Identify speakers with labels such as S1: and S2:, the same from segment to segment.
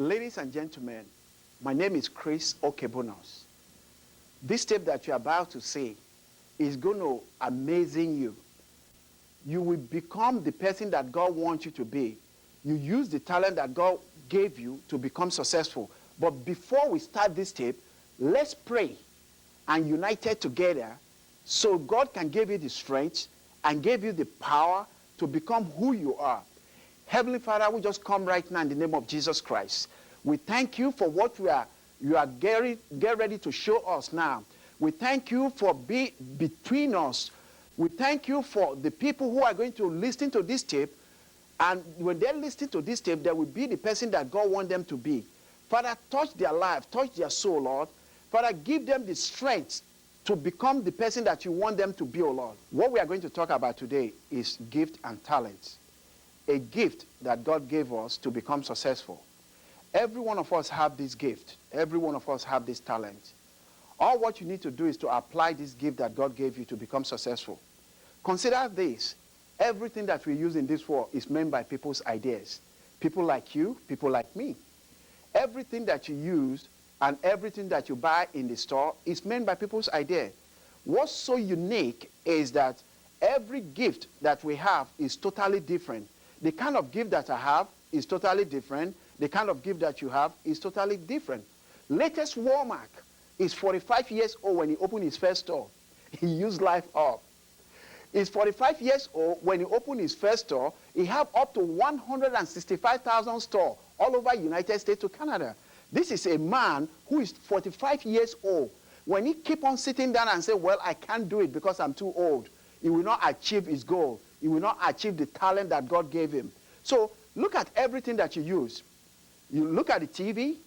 S1: Ladies and gentlemen, my name is Chris Okiebunor. This tape that you're about to see is going to amazing you. You will become the person that God wants you to be. You use the talent that God gave you to become successful. But before we start this tape, let's pray and united together so God can give you the strength and give you the power to become who you are. Heavenly Father, we just come right now in the name of Jesus Christ. We thank you for what you are get ready to show us now. We thank you for being between us. We thank you for the people who are going to listen to this tape. And when they listen to this tape, they will be the person that God wants them to be. Father, touch their life, touch their soul, Lord. Father, give them the strength to become the person that you want them to be, oh Lord. What we are going to talk about today is gift and talent. A gift that God gave us to become successful. Every one of us have this gift. Every one of us have this talent. All what you need to do is to apply this gift that God gave you to become successful. Consider this. Everything that we use in this world is made by people's ideas. People like you, people like me. Everything that you use and everything that you buy in the store is made by people's idea. What's so unique is that every gift that we have is totally different. The kind of gift that I have is totally different. The kind of gift that you have is totally different. Latest Walmart is 45 years old when he opened his first store. He used Life Up. He's 45 years old when he opened his first store. He have up to 165,000 stores all over United States to Canada. This is a man who is 45 years old. When he keep on sitting down and say, well, I can't do it because I'm too old, he will not achieve his goal. He will not achieve the talent that God gave him. So look at everything that you use. You look at the TV,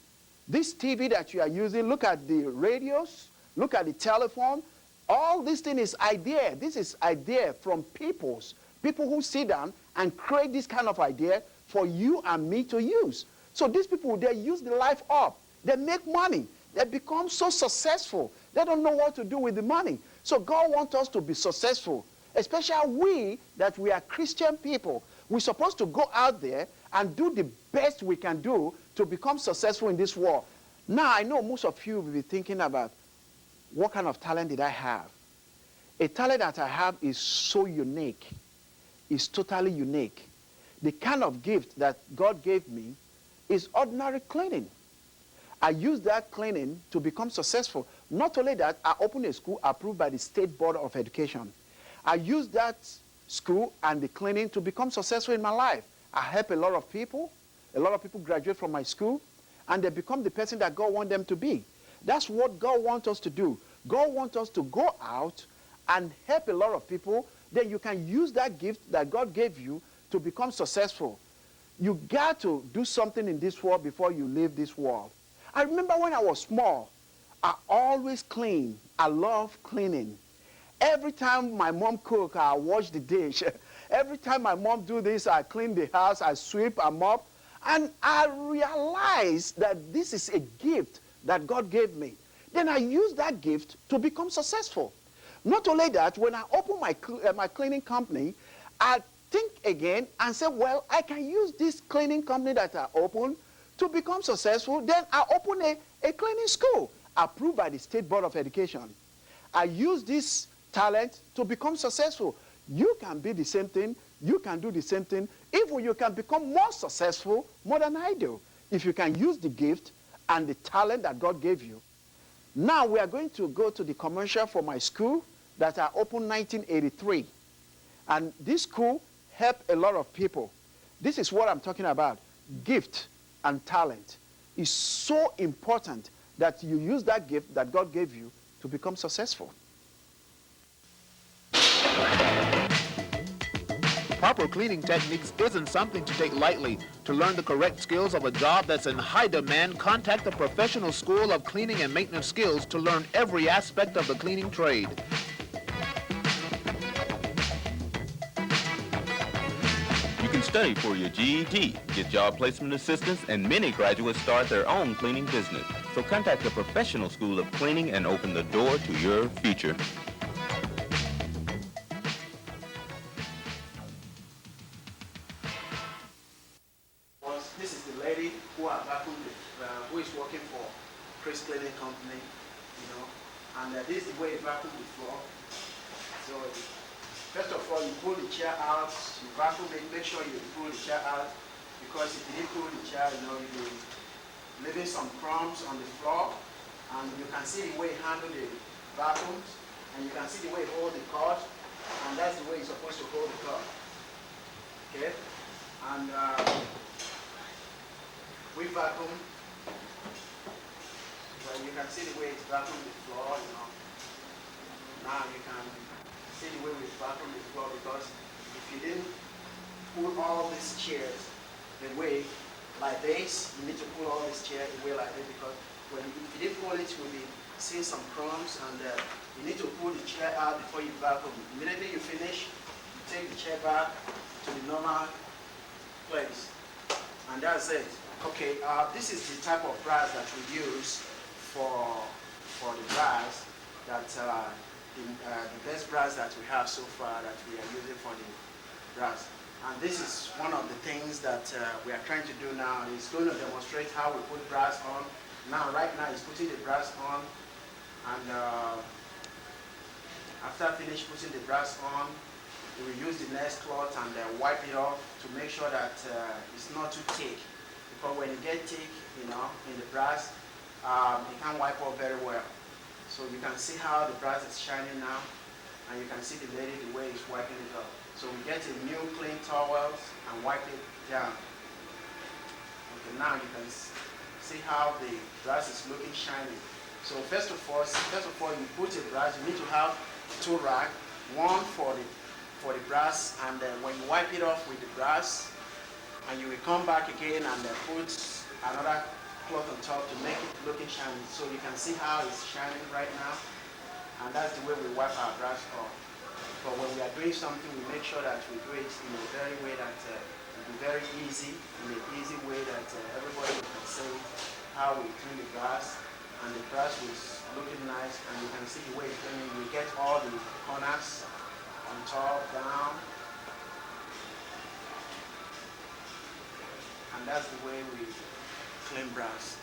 S1: this TV that you are using, look at the radios, look at the telephone. All this thing is idea. This is idea from people who sit down and create this kind of idea for you and me to use. So these people, they use the life up. They make money. They become so successful. They don't know what to do with the money. So God wants us to be successful, especially we are Christian people. We're supposed to go out there and do the best we can do to become successful in this world. Now, I know most of you will be thinking about, what kind of talent did I have? A talent that I have is so unique. It's totally unique. The kind of gift that God gave me is ordinary cleaning. I use that cleaning to become successful. Not only that, I opened a school approved by the State Board of Education. I use that school and the cleaning to become successful in my life. I help a lot of people. A lot of people graduate from my school, and they become the person that God wants them to be. That's what God wants us to do. God wants us to go out and help a lot of people. Then you can use that gift that God gave you to become successful. You got to do something in this world before you leave this world. I remember when I was small, I always clean. I love cleaning. Every time my mom cook, I wash the dish. Every time my mom do this, I clean the house, I sweep, I mop. And I realized that this is a gift that God gave me. Then I use that gift to become successful. Not only that, when I open my cleaning company, I think again and say, well, I can use this cleaning company that I opened to become successful. Then I open a cleaning school approved by the State Board of Education. I use this talent to become successful. You can be the same thing. You can do the same thing. Even you can become more successful more than I do if you can use the gift and the talent that God gave you. Now we are going to go to the commercial for my school that I opened 1983. And this school helped a lot of people. This is what I'm talking about. Gift and talent is so important that you use that gift that God gave you to become successful.
S2: Proper cleaning techniques isn't something to take lightly. To learn the correct skills of a job that's in high demand, contact the Professional School of Cleaning and Maintenance Skills to learn every aspect of the cleaning trade.
S3: You can study for your GED, get job placement assistance, and many graduates start their own cleaning business. So contact the Professional School of Cleaning and open the door to your future.
S1: This is the lady who I'm battling with. who is working for Chris Cleaning Company, and this is the way you vacuum the floor. So first of all, you pull the chair out, you vacuum it, make sure you pull the chair out, because if you didn't pull the chair, you'll be leaving some crumbs on the floor, and you can see the way you handle the vacuums, and you can see the way you hold the cord, and that's the way you're supposed to hold the cord. Okay? And we vacuum. Well, you can see the way it's vacuum the floor, Now you can see the way we vacuum the floor, because if you didn't pull all these chairs away like this, you need to pull all these chairs away like this, because if you didn't pull it, you'll be seeing some crumbs, and you need to pull the chair out before you vacuum. Immediately you finish, you take the chair back to the normal place, and that's it. Okay, this is the type of brass that we use for the brass that the best brass that we have so far that we are using for the brass. And this is one of the things that we are trying to do now. It's going to demonstrate how we put brass on. Now, right now, it's putting the brass on, and after finish putting the brass on, we will use the next cloth and wipe it off to make sure that it's not too thick. Because when it gets thick, in the brass, it can't wipe off very well. So you can see how the brass is shining now, and you can see the lady the way it's wiping it off. So we get a new clean towels and wipe it down. Okay, now you can see how the brass is looking shiny. So first of all, you put a brass. You need to have two racks, one for the brass, and when you wipe it off with the brass, and you will come back again and put another cloth on top to make it looking shiny. So you can see how it's shining right now, and that's the way we wipe our brass off. But when we are doing something, we make sure that we do it in a very way that will be very easy, in an easy way that everybody can see how we clean the brass, and the brass is looking nice, and you can see the way it's cleaning. We get all the corners on top, down, and that's the way we clean brass.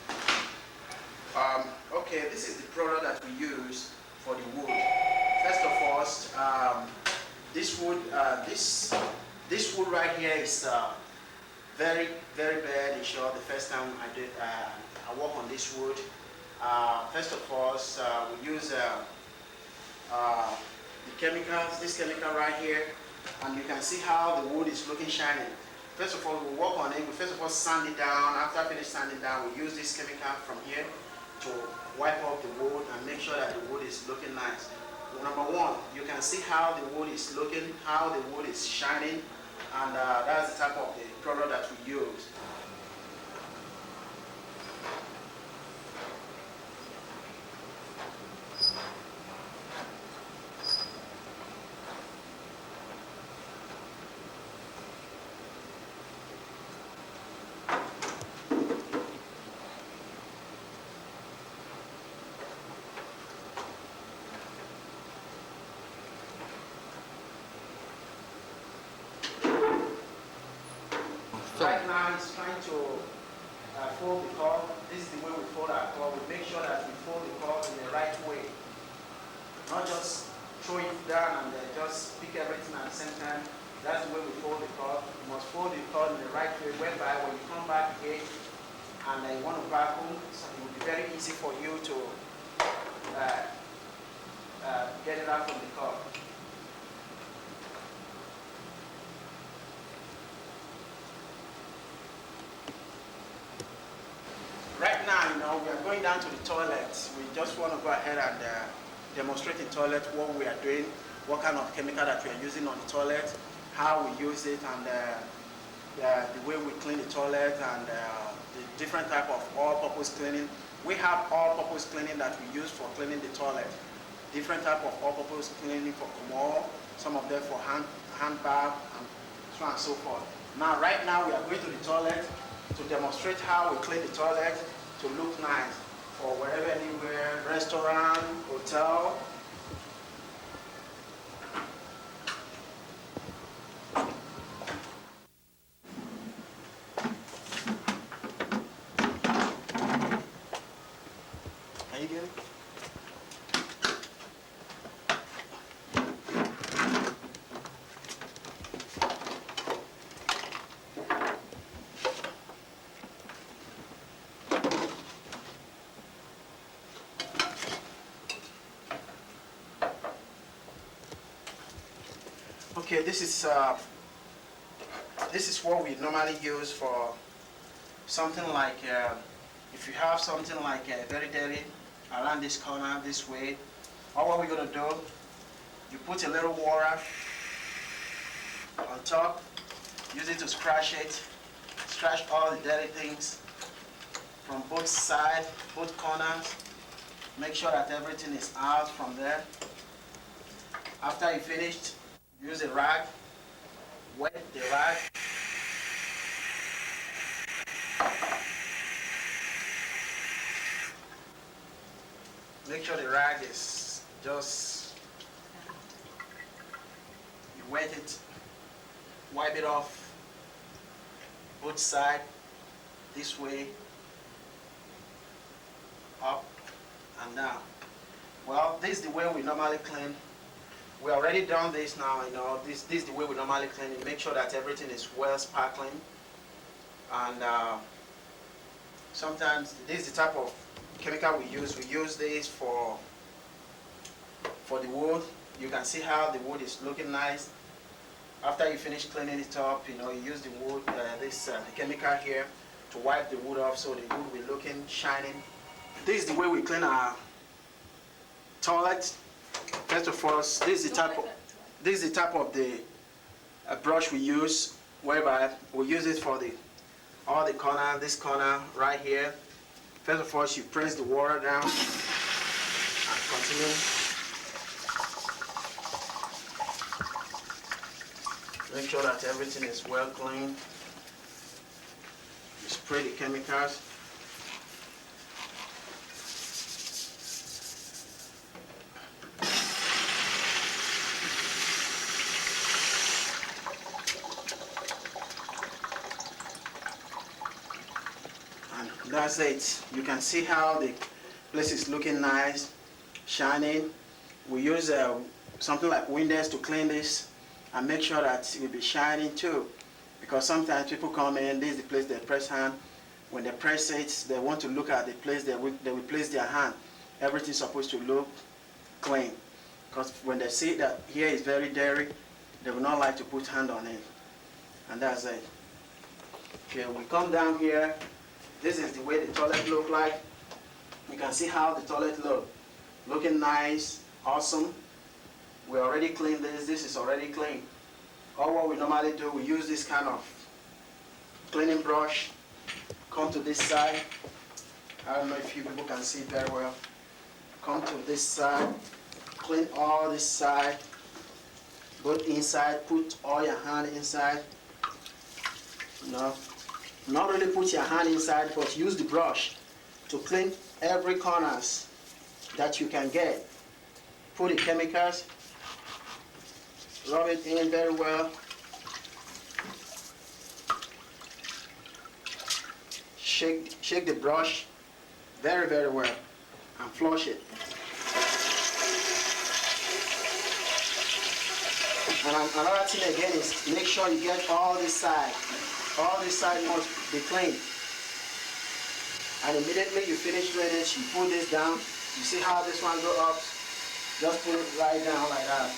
S1: Okay, this is the product that we use for the wood. First of all, this wood, this wood right here is very, very bad. It's sure the first time I work on this wood. First of all, we use the chemicals. This chemical right here, and you can see how the wood is looking shiny. First of all, we work on it. We first of all sand it down. After finish sanding down, we use this chemical from here to wipe off the wood and make sure that the wood is looking nice. Number one, you can see how the wood is looking, how the wood is shining, and that's the type of the product that we use. Right now, it's trying to fold the cord. This is the way we fold our cord. We make sure that we fold the cord in the right way. Not just throw it down and just pick everything at the same time. That's the way we fold the cord. You must fold the cord in the right way, whereby when you come back again and you want to vacuum, so it will be very easy for you to get it out from the cord. Right now, we are going down to the toilet. We just want to go ahead and demonstrate in toilet what we are doing, what kind of chemical that we are using on the toilet, how we use it, and the way we clean the toilet, and the different type of all-purpose cleaning. We have all-purpose cleaning that we use for cleaning the toilet. Different type of all-purpose cleaning for Kumor, some of them for hand bath, and so on and so forth. Now, right now, we are going to the toilet to demonstrate how we clean the toilet to look nice for wherever, anywhere, restaurant, hotel. you get it? Okay, this is what we normally use for something like if you have something like very dirty around this corner this way. All what we're gonna do, you put a little water on top, use it to scratch all the dirty things from both sides, both corners. Make sure that everything is out from there. After you finished, use a rag, wet the rag. Make sure the rag is just, you wet it, wipe it off, both sides, this way, up and down. Well, this is the way we normally clean. We already done this now, you know, this is the way we normally clean it. Make sure that everything is well sparkling. And sometimes this is the type of chemical we use. We use this for the wood. You can see how the wood is looking nice. After you finish cleaning it up, you know, you use the wood, the chemical here to wipe the wood off so the wood will be looking shining. This is the way we clean our toilet. First of all, this is the type of the brush we use, whereby we use it for all the corner, this corner right here. First of all, you press the water down and continue. Make sure that everything is well cleaned. You spray the chemicals. And that's it. You can see how the place is looking nice, shining. We use something like Windex to clean this and make sure that it will be shining too. Because sometimes people come in, this is the place they press hand. When they press it, they want to look at the place they will place their hand. Everything's supposed to look clean. Because when they see that here is very dirty, they will not like to put hand on it. And that's it. Okay, we come down here. This is the way the toilet look like. You can see how the toilet look. Looking nice, awesome. We already cleaned this. This is already clean. All what we normally do, we use this kind of cleaning brush. Come to this side. I don't know if you people can see very well. Come to this side. Clean all this side. Both inside. Put all your hand inside. No. Not really put your hand inside, but use the brush to clean every corners that you can get. Put the chemicals, rub it in very well. Shake the brush very, very well and flush it. And another thing again is make sure you get all this side. All this side must be clean. And immediately you finish doing it, you put this down. You see how this one go up? Just put it right down like that.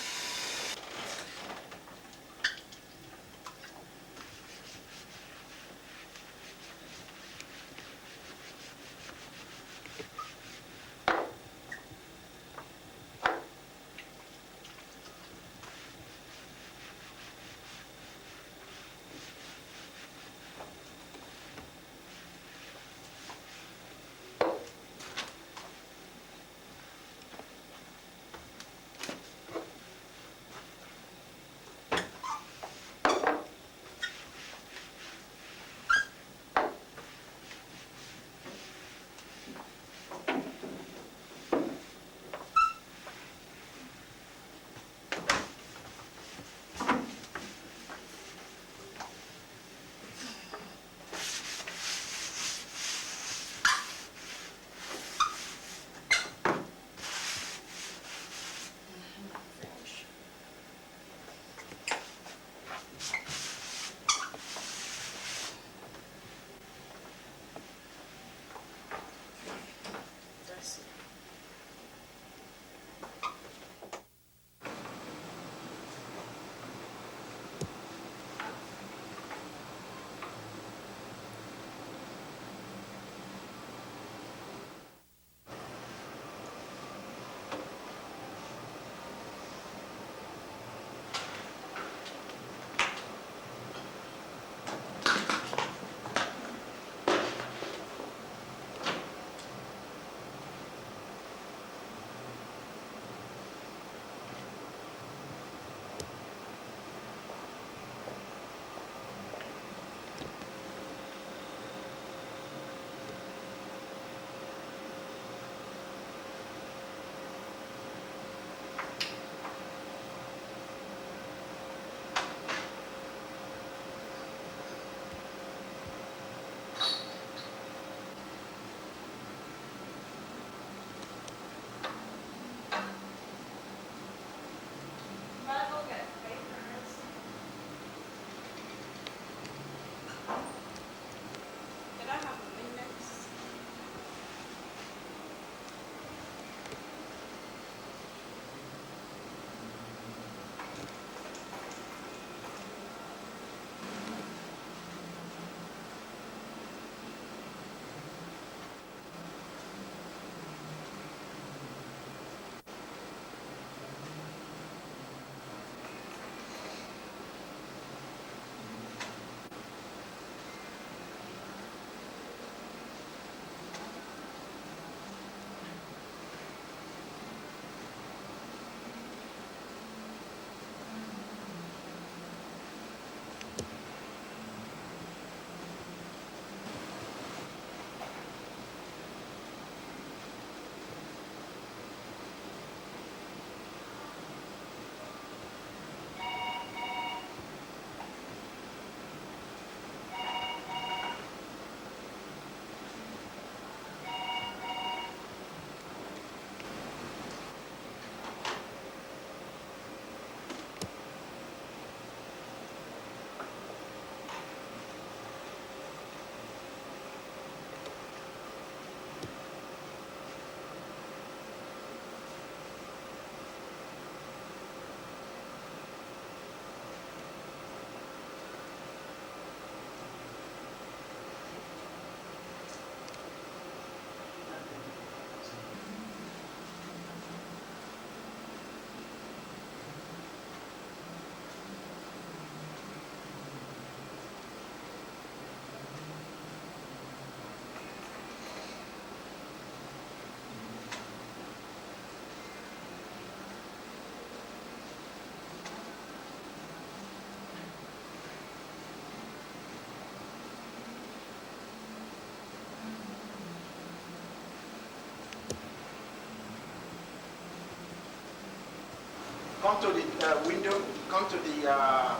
S1: Come to the window. Come to the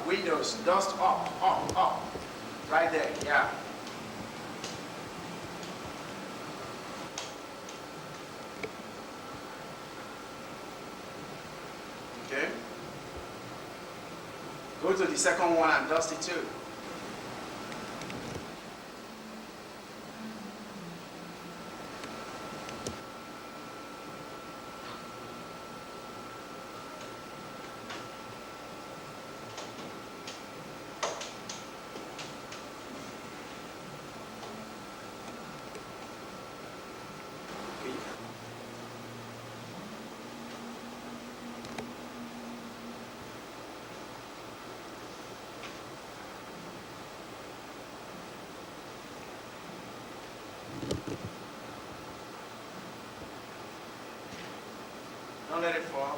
S1: windows. Dust up, up, up. Right there. Yeah. Okay. Go to the second one and dust it too. Don't let it fall.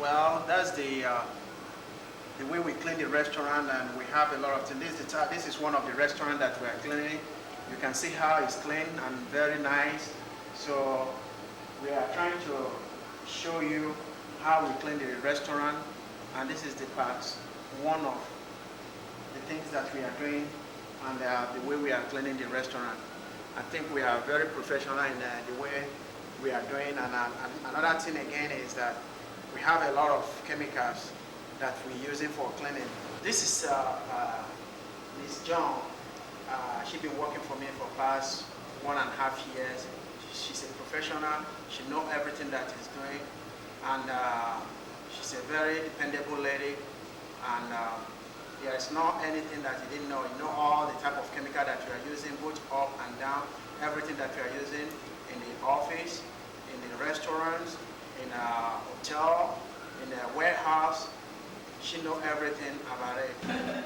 S1: Well, that's the way we clean the restaurant, and we have a lot of things. This is one of the restaurants that we are cleaning. You can see how it's clean and very nice. So we are trying to show you how we clean the restaurant, and this is the part one of the things that we are doing, and the way we are cleaning the restaurant. I think we are very professional in the way we are doing, and another thing again is that we have a lot of chemicals that we're using for cleaning. This is Miss John. She's been working for me for past 1.5 years. She's a professional. She knows everything that he's doing, and she's a very dependable lady. And there is not anything that you didn't know. You know all the type of chemical that you are using, both up and down. Everything that you are using in the office, in the restaurants, in a hotel, in a warehouse. She knows everything about it.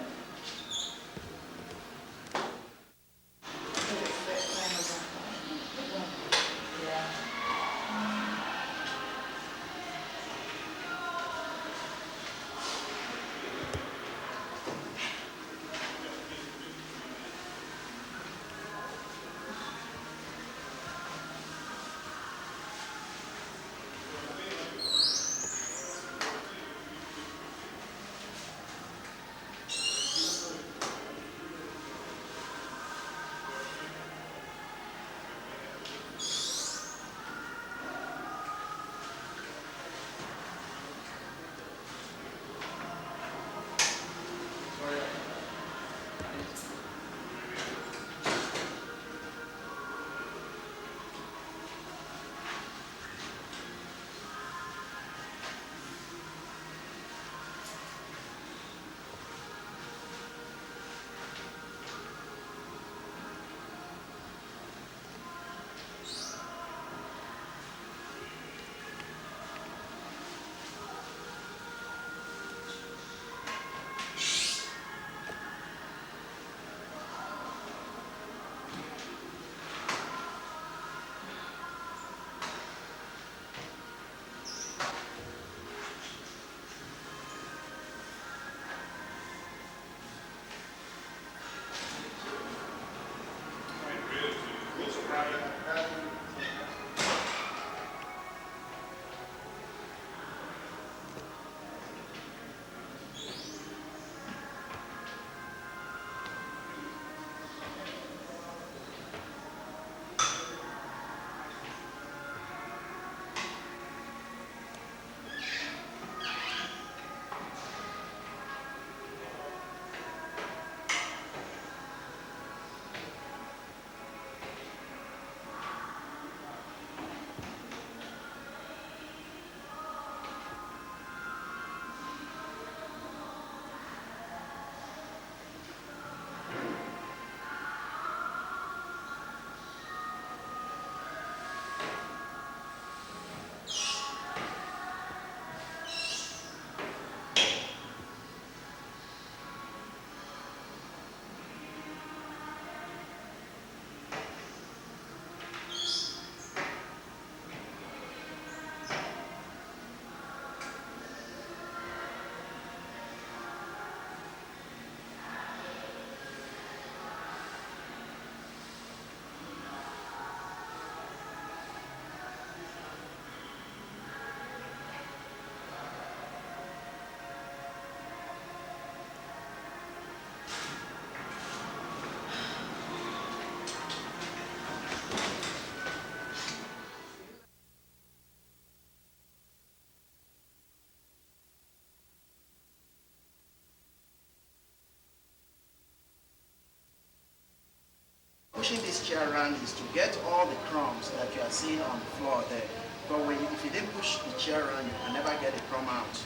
S1: pushing this chair around is to get all the crumbs that you are seeing on the floor there. But if you didn't push the chair around, you can never get a crumb out.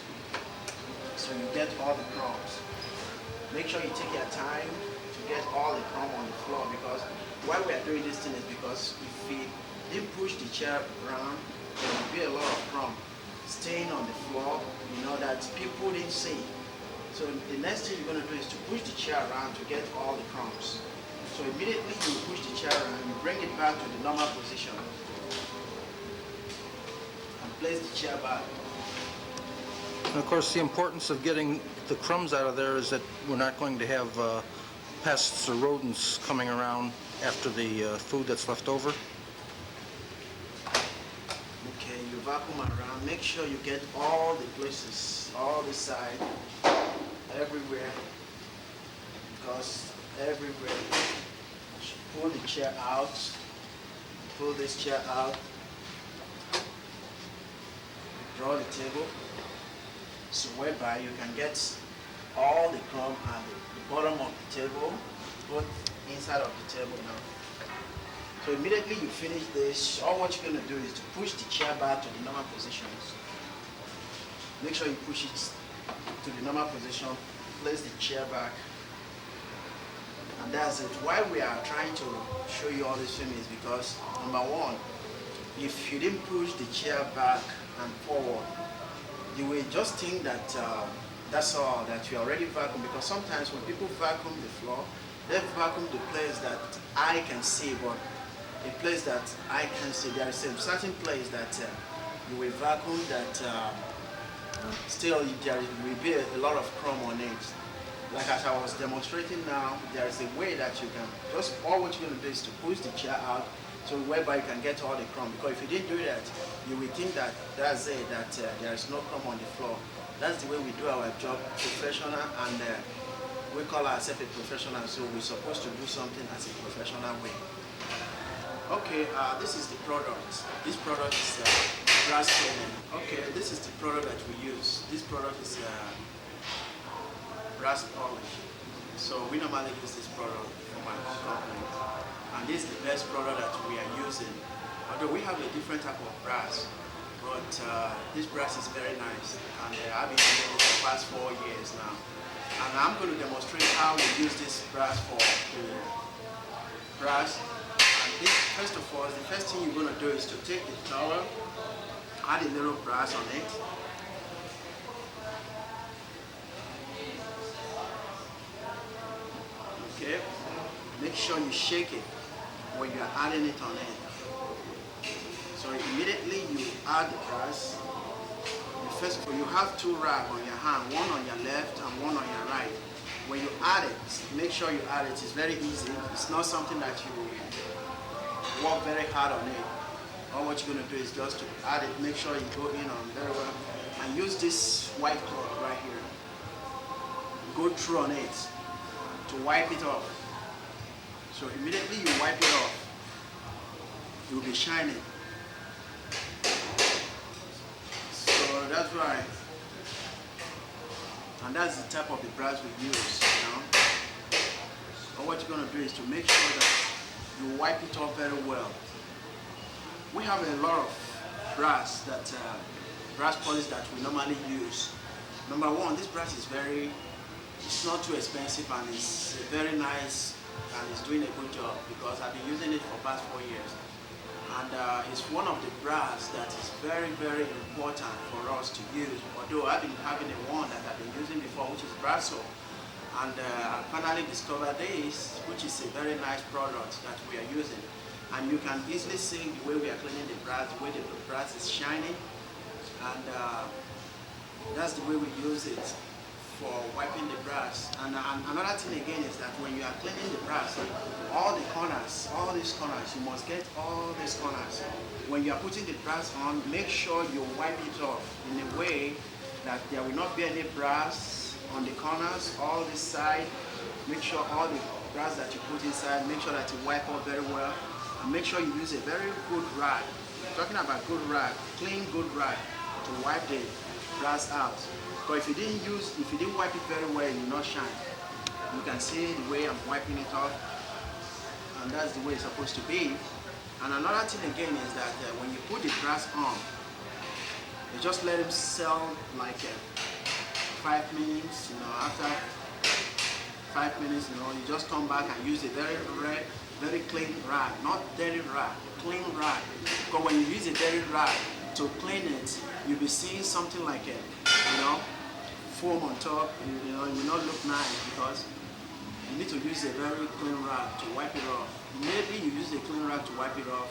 S1: So you get all the crumbs. Make sure you take your time to get all the crumb on the floor, because why we are doing this thing is because if we didn't push the chair around, there will be a lot of crumb staying on the floor, that people didn't see. So the next thing you're going to do is to push the chair around to get all the crumbs. So immediately you push the chair around, you bring it back to the normal position and place the chair back.
S4: And of course, the importance of getting the crumbs out of there is that we're not going to have pests or rodents coming around after the food that's left over.
S1: Okay, you vacuum around. Make sure you get all the places, all the side, everywhere, because everywhere. Pull the chair out. Pull this chair out. Draw the table. So whereby you can get all the crumb at the bottom of the table, both inside of the table now. So immediately you finish this, all what you're going to do is to push the chair back to the normal positions. Make sure you push it to the normal position, place the chair back, and that's it. Why we are trying to show you all this film is because, number one, if you didn't push the chair back and forward, you will just think that that's all, that you already vacuum, because sometimes when people vacuum the floor, they vacuum the place that I can see, but a place that I can see, there is a certain place that you will vacuum that still there will be a lot of crumb on it. Like as I was demonstrating now, there is a way that you can, just all what you're going to do is to push the chair out, so whereby you can get all the crumb. Because if you didn't do that, you will think that that's it, that there is no crumb on the floor. That's the way we do our job, professional, and we call ourselves a professional, so we're supposed to do something as a professional way. Okay, this is the product. This product is brass cleaning. Okay, this is the product that we use. This product is brass polish. So we normally use this product for my own company. And this is the best product that we are using. Although we have a different type of brass, but this brass is very nice. And I've been using it for the past 4 years now. And I'm going to demonstrate how we use this brass for the brass. And this, first of all, the first thing you're going to do is to take the towel, add a little brass on it. Okay, make sure you shake it when you are adding it on it. So immediately you add the brass. First of all, you have 2 rags on your hand, one on your left and one on your right. When you add it, make sure you add it. It's very easy. It's not something that you work very hard on it. All what you're going to do is just to add it. Make sure you go in on very well. And use this white cloth right here. Go through on it to wipe it off. So immediately you wipe it off, it will be shining. So that's right. And that's the type of the brass we use, But what you're going to do is to make sure that you wipe it off very well. We have a lot of brass brass polish that we normally use. Number one, this brass is it's not too expensive, and it's very nice, and it's doing a good job, because I've been using it for the past 4 years. And it's one of the brass that is very, very important for us to use. Although I've been having a one that I've been using before, which is Brasso. And I finally discovered this, which is a very nice product that we are using. And you can easily see the way we are cleaning the brass, the way the brass is shining. And that's the way we use it for wiping the brass. And another thing again is that when you are cleaning the brass, all the corners, all these corners, you must get all these corners. When you are putting the brass on, make sure you wipe it off in a way that there will not be any brass on the corners, all this side. Make sure all the brass that you put inside, make sure that you wipe off very well. And make sure you use a very good rag. We're talking about good rag, clean good rag to wipe the brass out. But if you didn't wipe it very well, it will not shine. You can see the way I'm wiping it off. and that's the way it's supposed to be. And another thing again is that when you put the grass on, you just let him sell like 5 minutes. After 5 minutes, you just come back and use a very clean rag, not dirty rag, clean rag. Because when you use a dirty rag to clean it, you'll be seeing something like foam on top. It will not look nice, because you need to use a very clean rag to wipe it off. Maybe you use a clean rag to wipe it off,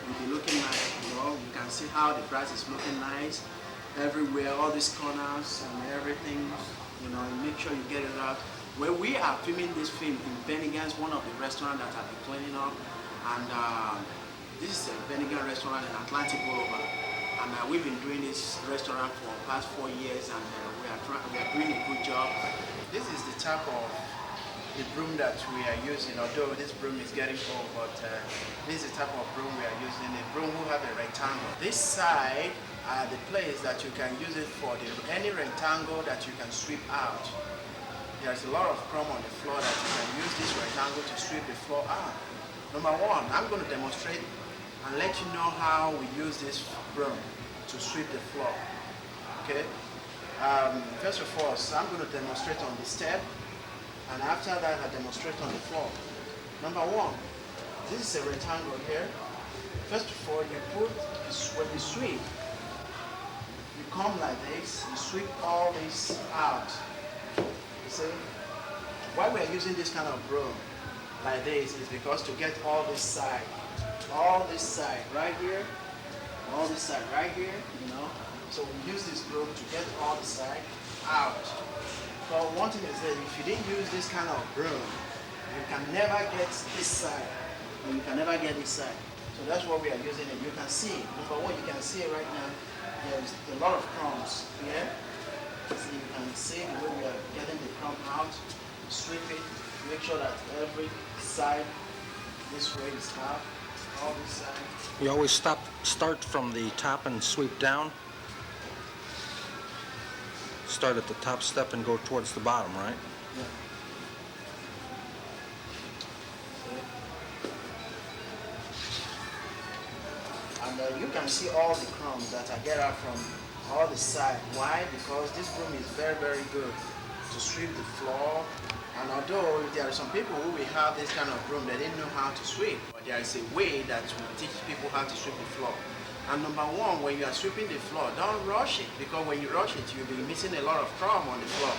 S1: you'll be looking nice. You can see how the grass is looking nice everywhere, all these corners and everything. You make sure you get it out. Where we are filming this film in Bennigan's, one of the restaurants that I've been cleaning up, and this is a Bennigan restaurant in Atlantic Boulevard, and we've been doing this restaurant for the past 4 years, and we are doing a good job. This is the type of the broom that we are using, although this broom is getting old, but this is the type of broom we are using, a broom who have a rectangle. This side are the place that you can use it for any rectangle that you can sweep out. There's a lot of crumb on the floor that you can use this rectangle to sweep the floor out. Number one, I'm going to demonstrate and let you know how we use this broom to sweep the floor. Okay? First of all, I'm going to demonstrate on the step, and after that I demonstrate on the floor. Number one, this is a rectangle here. First of all, when you sweep, you come like this, you sweep all this out. See, why we are using this kind of broom like this is because to get all this side right here, all this side right here, so we use this broom to get all the side out. So one thing is that if you didn't use this kind of broom, you can never get this side, and you can never get this side. So that's what we are using it. You can see, number one, you can see it right now, there's a lot of crumbs here. So you can see the way we are getting the crumb out, sweep it, make sure that every side this way is out, all this side.
S4: You always start from the top and sweep down? Start at the top step and go towards the bottom, right?
S1: Yeah. And you can see all the crumbs that I get out from all the side. Why? Because this broom is very good to sweep the floor. And although there are some people who will have this kind of broom, they didn't know how to sweep, but there is a way that will teach people how to sweep the floor. And number one, when you are sweeping the floor, don't rush it, because when you rush it, you'll be missing a lot of crumb on the floor.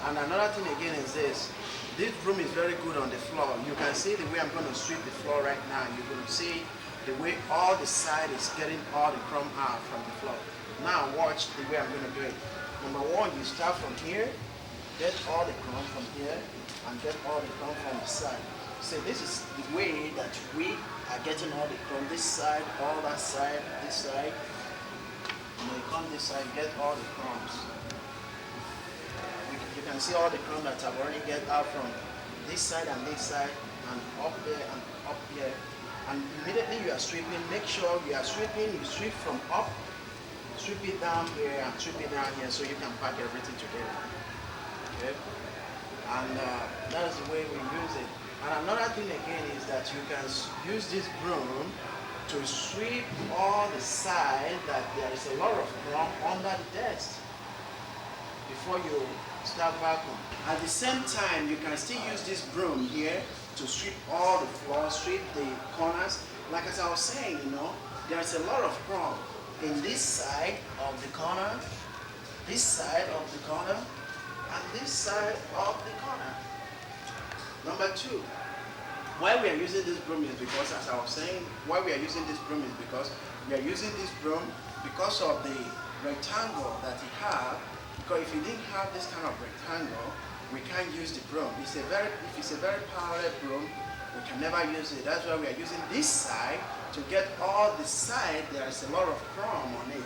S1: And another thing again is this broom is very good on the floor. You can see the way I'm going to sweep the floor right now. You're going to see the way all the side is getting all the crumb out from the floor. Now watch the way I'm going to do it. Number one, you start from here, get all the crumb from here, and get all the crumb from the side. So this is the way that we are getting all the crumb. This side, all that side, this side. When you come this side, get all the crumbs. You can see all the crumb that I've already get out from this side, and up there and up here. And immediately you are sweeping, make sure you are sweeping, you sweep from up, sweep it down here and sweep it down here, so you can pack everything together. Okay? And that is the way we use it. And another thing again is that you can use this broom to sweep all the side that there is a lot of crumb under the desk before you start vacuum. At the same time, you can still use this broom here to sweep all the floor, sweep the corners. Like as I was saying, there's a lot of crumb in this side of the corner, this side of the corner, and this side of the corner. Number two, why we are using this broom is because, as I was saying, why we are using this broom is because we are using this broom because of the rectangle that it has. Because if you didn't have this kind of rectangle, we can't use the broom. If it's a very powerful broom, we can never use it. That's why we are using this side to get all the side. There is a lot of crumb on it.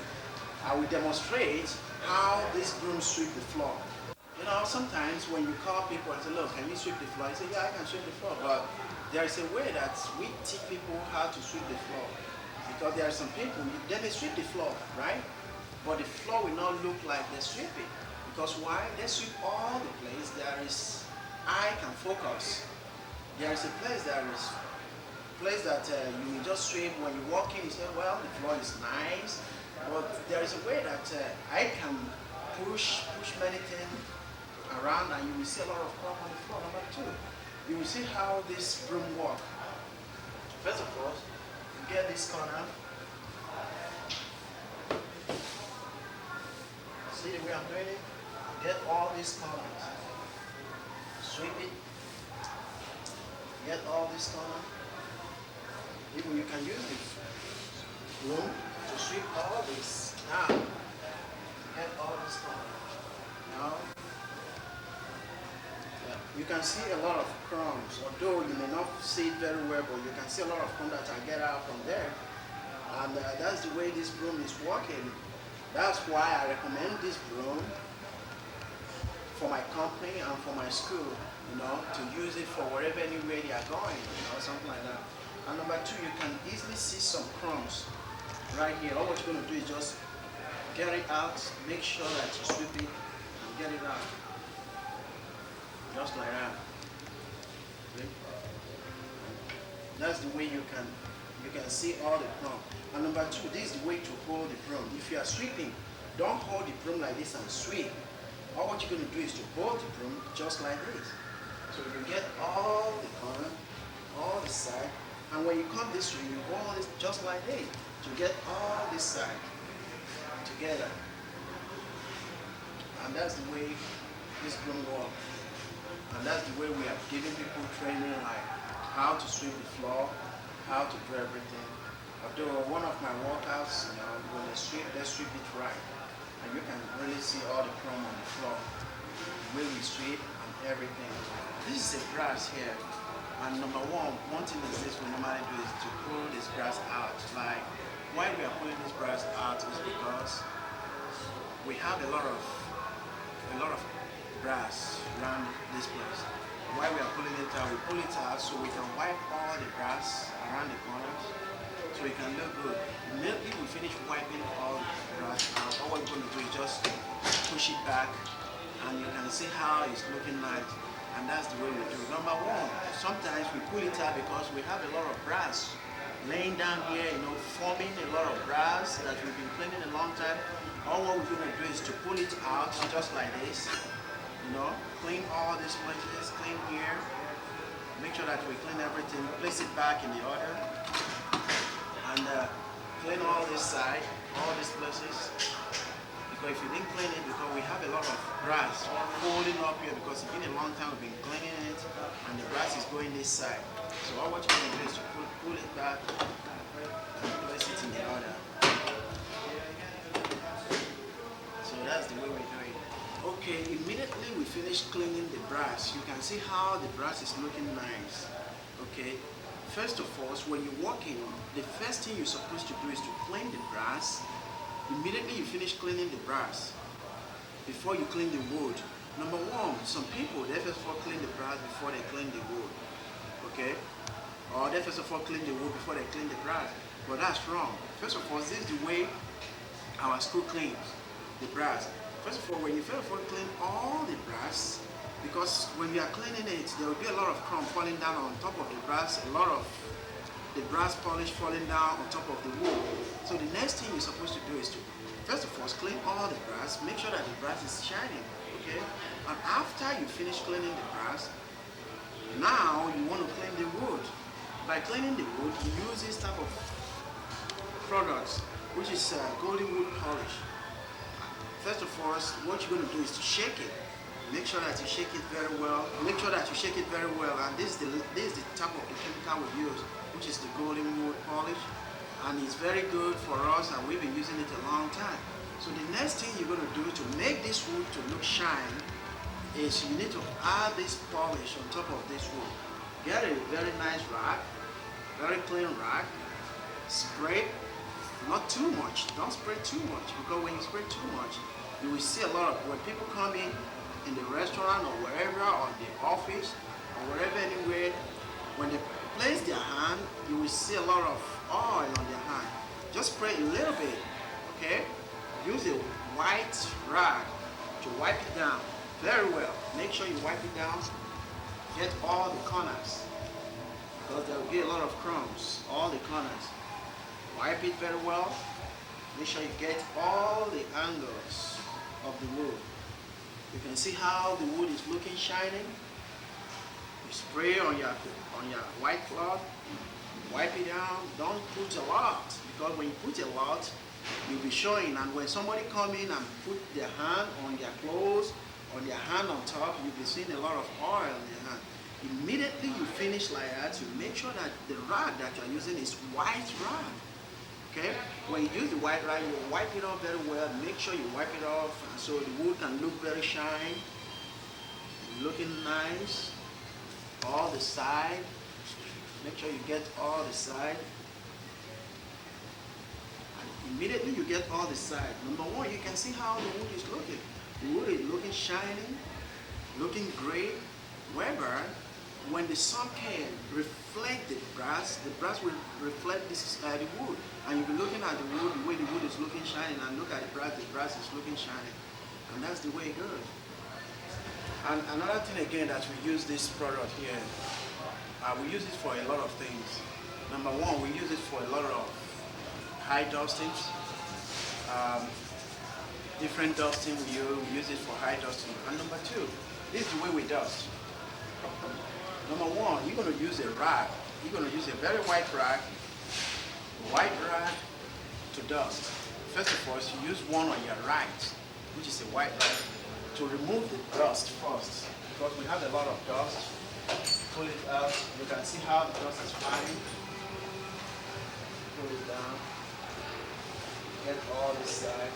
S1: I will demonstrate how this broom sweep the floor. Sometimes when you call people and say, look, can you sweep the floor? I say, yeah, I can sweep the floor. But there is a way that we teach people how to sweep the floor. Because there are some people, they sweep the floor, right? But the floor will not look like they're sweeping. Because why? They sweep all the place. There is eye can focus. There is a place that is place that you will just sweep. When you walk in, you say, well, the floor is nice, but there is a way that I can push many things around, and you will see a lot of crumb on the floor. Number two, you will see how this broom works. First of all, you get this corner. See the way I'm doing it? Get all these corners. Sweep it. Get all these corners. Even you can use the broom to sweep all this. Now, get all this corners. Now, you can see a lot of crumbs, although you may not see it very well, but you can see a lot of crumbs that I get out from there. And that's the way this broom is working. That's why I recommend this broom for my company and for my school, to use it for wherever, anywhere they are going, something like that. And number two, you can easily see some crumbs right here. All what you're going to do is just get it out, make sure that you sweep it and get it out. Just like that. Okay? That's the way you can see all the crumbs. And number two, this is the way to hold the broom. If you are sweeping, don't hold the broom like this and sweep. All what you're going to do is to hold the broom just like this. So you get all the corner, all the side, and when you come this way, you hold it just like this to get all this side together. And that's the way this broom works. And that's the way we are giving people training, like how to sweep the floor, how to do everything. Although one of my workouts, when they sweep it right. And you can really see all the crumb on the floor, the way we sweep and everything. This is a grass here. And number one thing is this we normally do is to pull this grass out. Like, why we are pulling this grass out is because we have a lot of grass around this place. Why we are pulling it out, we pull it out so we can wipe all the grass around the corners so it can look good. Immediately we finish wiping all the grass out, all we're going to do is just push it back and you can see how it's looking like, and that's the way we do it. Number one, sometimes we pull it out because we have a lot of grass laying down here, forming a lot of grass that we've been cleaning a long time. All what we're going to do is to pull it out just like this. Clean all these places, clean here, make sure that we clean everything, place it back in the order, and clean all this side, all these places, because if you didn't clean it, because we have a lot of grass holding up here, because it's been a long time we've been cleaning it, and the grass is going this side. So all what you're going to do is to pull it back and place it in the order. So that's the way we do it. Okay, immediately we finish cleaning the brass, you can see how the brass is looking nice. Okay, first of all, when you walk in, the first thing you're supposed to do is to clean the brass. Immediately you finish cleaning the brass before you clean the wood. Number one, some people, they first of all clean the brass before they clean the wood. Okay, or they first of all clean the wood before they clean the brass. But that's wrong. First of all, this is the way our school cleans the brass. First of all, when you first of all clean all the brass, because when you are cleaning it, there will be a lot of crumb falling down on top of the brass, a lot of the brass polish falling down on top of the wood. So the next thing you're supposed to do is to, first of all, clean all the brass, make sure that the brass is shining, okay? And after you finish cleaning the brass, now you want to clean the wood. By cleaning the wood, you use this type of products, which is golden wood polish. First of all, what you're going to do is to shake it. Make sure that you shake it very well. Make sure that you shake it very well. And this is the type of the chemical we use, which is the golden wood polish. And it's very good for us, and we've been using it a long time. So the next thing you're going to do to make this wood to look shine is you need to add this polish on top of this wood. Get a very nice rag, very clean rag. Spray. Not too much. Don't spray too much, because when you spray too much, you will see a lot of, when people come in the restaurant or wherever, or the office, or wherever, anywhere, when they place their hand, you will see a lot of oil on their hand. Just spray a little bit, okay? Use a white rag to wipe it down very well. Make sure you wipe it down. Get all the corners. because there will be a lot of crumbs, all the corners. Wipe it very well. Make sure you get all the angles of the wood. You can see how the wood is looking shining. You spray on your white cloth, wipe it down. Don't put a lot, because when you put a lot, you'll be showing. And when somebody come in and put their hand on their clothes, on their hand on top, you'll be seeing a lot of oil in their hand. Immediately you finish like that, you make sure that the rag that you're using is white rag. Okay? When you use the white rag, you wipe it off very well. Make sure you wipe it off so the wood can look very shiny, looking nice. All the side. Make sure you get all the side. And immediately you get all the side. Number one, you can see how the wood is looking. The wood is looking shiny, looking great. Whereby, when the sun can reflect the brass will reflect this the wood. And you'll be looking at the wood, the way the wood is looking shiny, and look at the brass is looking shiny. And that's the way it goes. And another thing again that we use this product here, we use it for a lot of things. Number one, we use it for a lot of high dustings. Different dusting we use it for high dusting. And number two, this is the way we dust. Number one, you're going to use a rag. You're going to use a very white rag to dust. First of all, you use one on your right, which is a white rag, to remove the dust first, because we have a lot of dust. Pull it out. You can see how the dust is flying. Pull it down. Get all this side.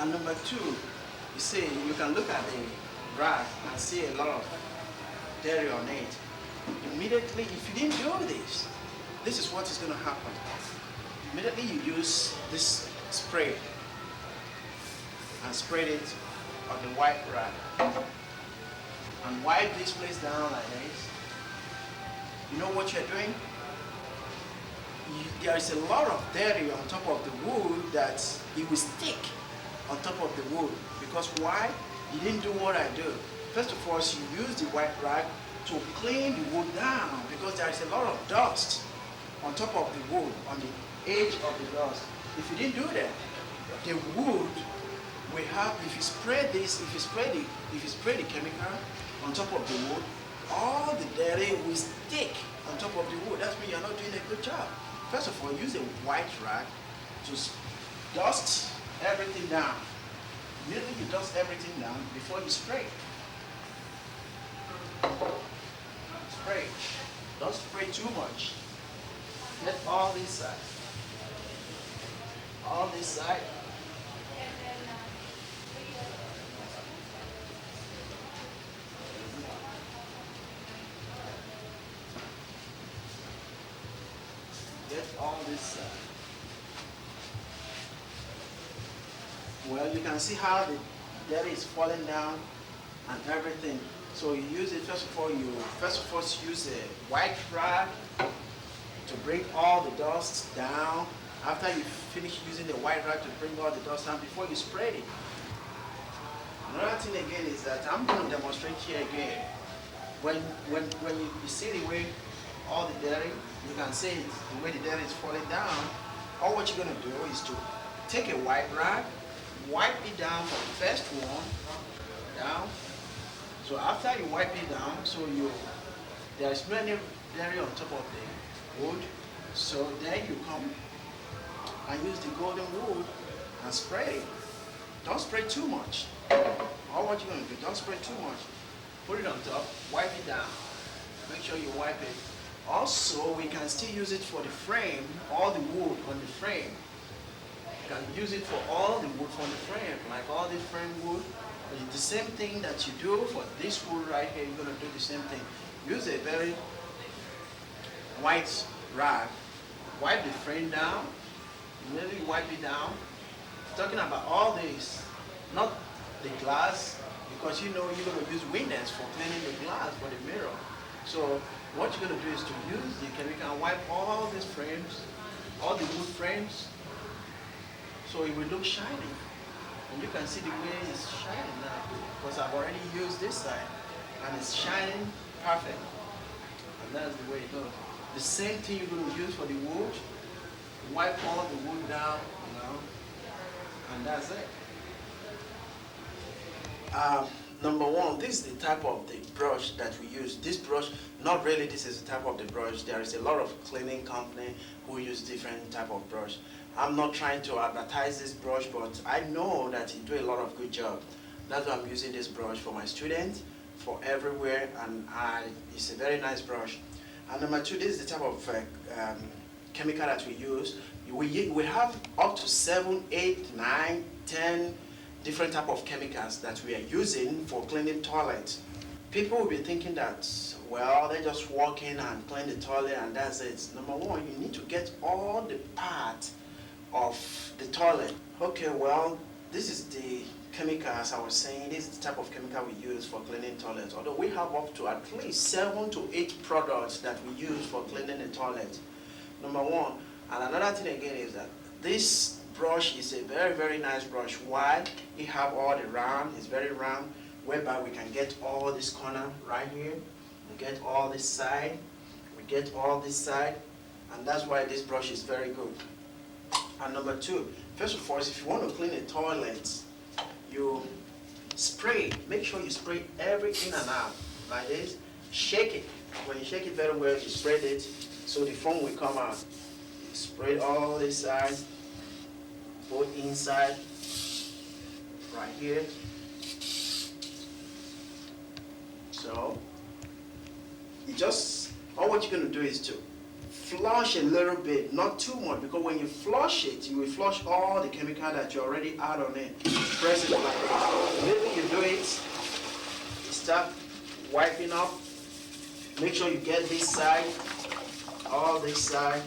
S1: And number two, you see, you can look at the rag and see a lot of dirt on it. Immediately, if you didn't do this, this is what is going to happen. Immediately you use this spray and spread it on the white rag and wipe this place down like this. You know what you're doing? There is a lot of dirt on top of the wood that it will stick on top of the wood. Because why? You didn't do what I do. First of all, you use the white rag to clean the wood down, because there is a lot of dust on top of the wood, on the edge of the dust. If you didn't do that, the wood will have, if you spray this, if you spray the chemical on top of the wood, all the dirt will stick on top of the wood. That means you're not doing a good job. First of all, use a white rag to dust everything down. Immediately you dust everything down before you spray. Spray. Don't spray too much. Get all this side. All this side. Get all this side. Well, you can see how the dirt is falling down and everything. So you use it, first of all, use a white rag to bring all the dust down. After you finish using the white rag to bring all the dust down before you spray it. Another thing again is that I'm going to demonstrate here again. When you see the way all the dirt, you can see the way the dirt is falling down. All what you're going to do is to take a white rag, wipe it down for the first one, down. So after you wipe it down, there is many dirt on top of the wood. So then you come and use the golden wood and spray it. Don't spray too much. All what you're going to do, don't spray too much. Put it on top, wipe it down. Make sure you wipe it. Also, we can still use it for the frame, all the wood on the frame. You can use it for all the wood from the frame, like all the frame wood. It's the same thing that you do for this wood right here. You're going to do the same thing. Use a very white rag. Wipe the frame down. Really wipe it down. Talking about all this, not the glass, because you know you're going to use Windex for cleaning the glass for the mirror. So what you're going to do is to use the chemical and wipe all these frames, all the wood frames, so it will look shiny. And you can see the way it's shining now, because I've already used this side, and it's shining perfect. And that's the way it goes. The same thing you're going to use for the wood. Wipe all the wood down, and that's it. Number one, this is the type of the brush that we use. This brush, not really this is the type of the brush. There is a lot of cleaning company who use different type of brush. I'm not trying to advertise this brush, but I know that it do a lot of good job. That's why I'm using this brush for my students, for everywhere, and it's a very nice brush. And number two, this is the type of chemical that we use. We have up to 7, 8, 9, 10 different type of chemicals that we are using for cleaning toilets. People will be thinking that, well, they just walk in and clean the toilet and that's it. Number one, you need to get all the parts of the toilet. Okay, well, this is the chemicals I was saying. This is the type of chemical we use for cleaning toilets. Although we have up to at least 7 to 8 products that we use for cleaning the toilet. Number one. And another thing again is that this brush is a very, very nice brush. Why? It have all the round, it's very round, whereby we can get all this corner right here. We get all this side, we get all this side, and that's why this brush is very good. And number two, first of all, if you want to clean a toilet, you spray, make sure you spray everything and out, like this. Shake it. When you shake it very well, you spread it, so the foam will come out. Spread all this side, both inside, right here. So, all what you're going to do is to flush a little bit, not too much, because when you flush it, you will flush all the chemical that you already add on it. Press it like this. Maybe you do it, you start wiping up. Make sure you get this side, all this side.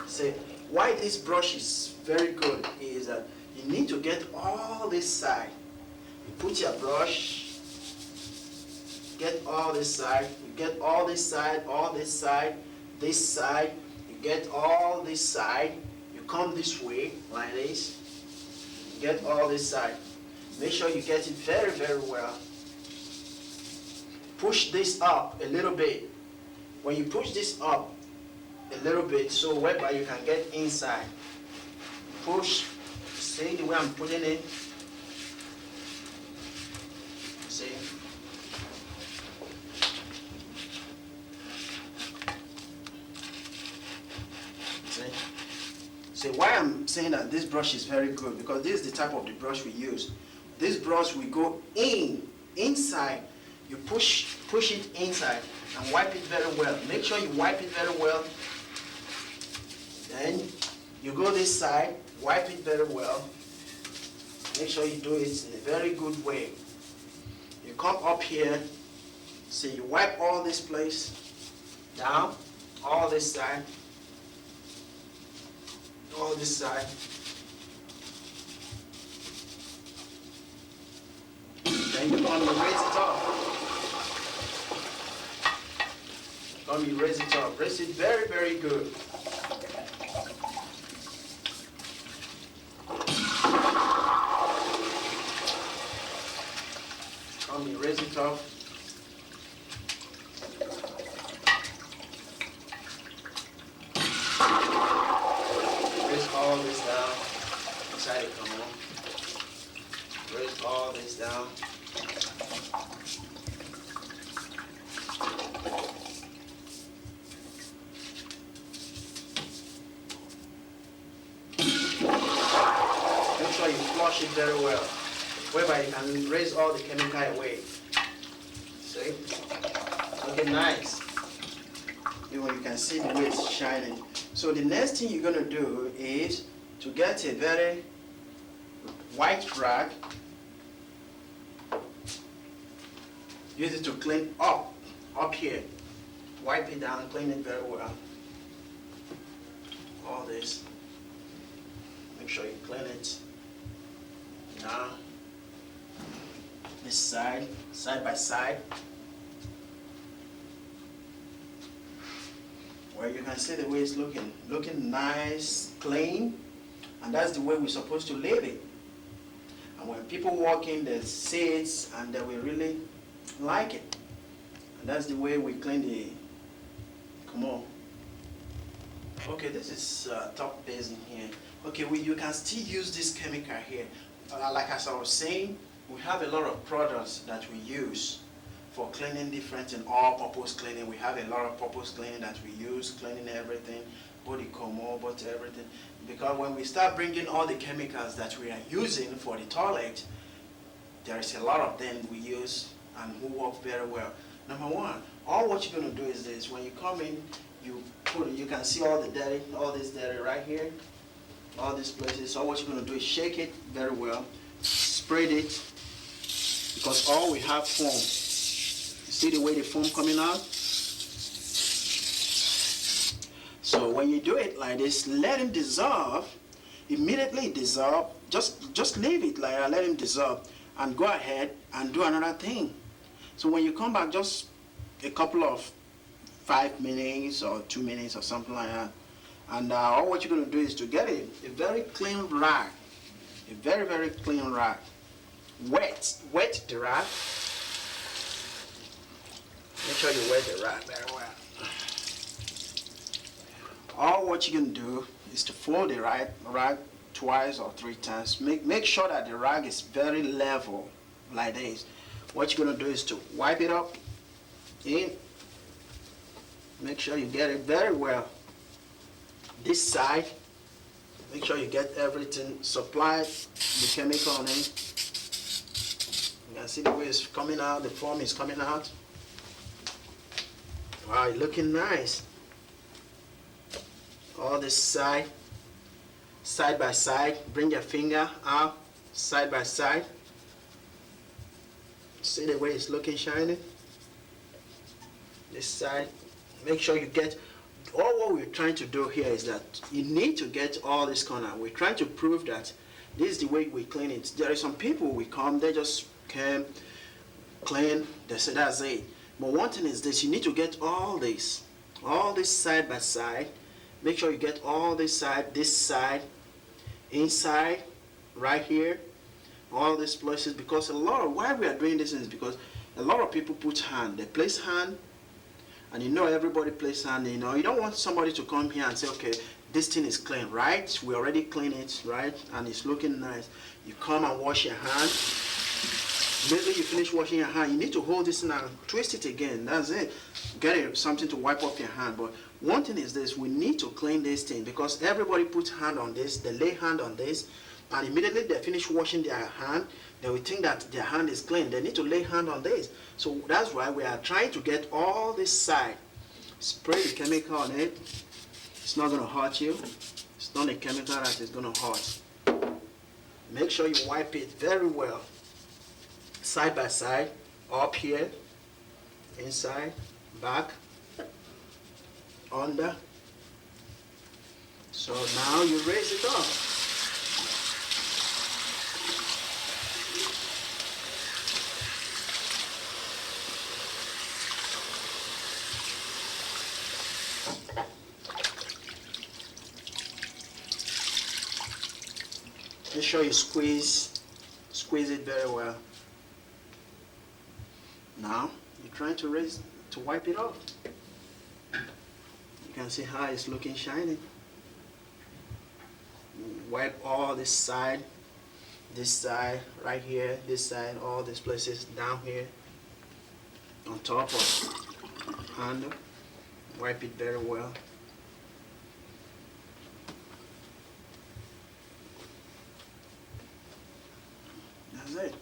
S1: Say, why this brush is very good is that you need to get all this side. You put your brush, get all this side, you get all this side, this side, you get all this side, you come this way, like this, you get all this side. Make sure you get it very, very well. Push this up a little bit. When you push this up a little bit, so whereby you can get inside. Push, see the way I'm putting it? See? See why I'm saying that this brush is very good, because this is the type of the brush we use. This brush will go inside. You push it inside and wipe it very well. Make sure you wipe it very well. Then you go this side, wipe it very well. Make sure you do it in a very good way. You come up here, see, you wipe all this place down, all this side, all this side. Then you come and raise it up. Come, you raise it up. Raise it very, very good. Come, you raise it up. Raise all this down. Inside it, come on. Raise all this down. Make sure you flush it very well, whereby you can raise all the chemical away. See? Looking nice. You can see the way it's shining. So the next thing you're going to do is to get a very white rag. Use it to clean up here. Wipe it down, clean it very well. All this. Make sure you clean it. Now, this side by side. Well, you can see the way it's looking nice, clean, and that's the way we're supposed to leave it. And when people walk in, they see it and they will really like it. And that's the way we clean
S5: Come on. Okay, this is top basin here. Okay, you can still use this chemical here. Like as I was saying, we have a lot of products that we use for cleaning different and all-purpose cleaning. We have a lot of purpose cleaning that we use, cleaning everything, body comb, but everything. Because when we start bringing all the chemicals that we are using for the toilet, there is a lot of them we use and who work very well. Number one, all what you're going to do is this. When you come in, you can see all the dirty, all this dirty right here, all these places. So what you're going to do is shake it very well, spread it, because all we have foam. You see the way the foam coming out? So when you do it like this, let it dissolve, immediately dissolve, just leave it like that, let him dissolve, and go ahead and do another thing. So when you come back, just a couple of 5 minutes or 2 minutes or something like that. And all what you're going to do is to get a very clean rag, a very, very clean rag. Wet the rag. Make sure you wet the rag very well. All what you're going to do is to fold the rag twice or 3 times. Make sure that the rag is very level like this. What you're going to do is to wipe it up in. Make sure you get it very well. This side, make sure you get everything supplied, the chemical on it. You can see the way it's coming out, the foam is coming out. Wow, it's looking nice. All this side by side, bring your finger out, side by side. See the way it's looking shiny? This side. Make sure you get, all what we're trying to do here is that you need to get all this corner. We're trying to prove that this is the way we clean it. There are some people we come, they just came, clean, they say that's it. But one thing is this, you need to get all this side by side. Make sure you get all this side, inside, right here, all these places, because why we are doing this is because a lot of people put hand, they place hand, and everybody place hand, you don't want somebody to come here and say, okay, this thing is clean, right? We already clean it, right? And it's looking nice. You come and wash your hand. Immediately you finish washing your hand, you need to hold this and twist it again. That's it. Get something to wipe off your hand. But one thing is this, we need to clean this thing because everybody puts hand on this, they lay hand on this, and immediately they finish washing their hand, they will think that their hand is clean. They need to lay hand on this. So that's why we are trying to get all this side. Spray the chemical on it. It's not going to hurt you. It's not a chemical that is going to hurt. Make sure you wipe it very well. Side by side, up here, inside, back, under. So now you raise it up. Make sure you squeeze it very well. Now you're trying to wipe it off. You can see how it's looking shiny. Wipe all this side, right here, this side, all these places down here, on top of handle. Wipe it very well. That's it.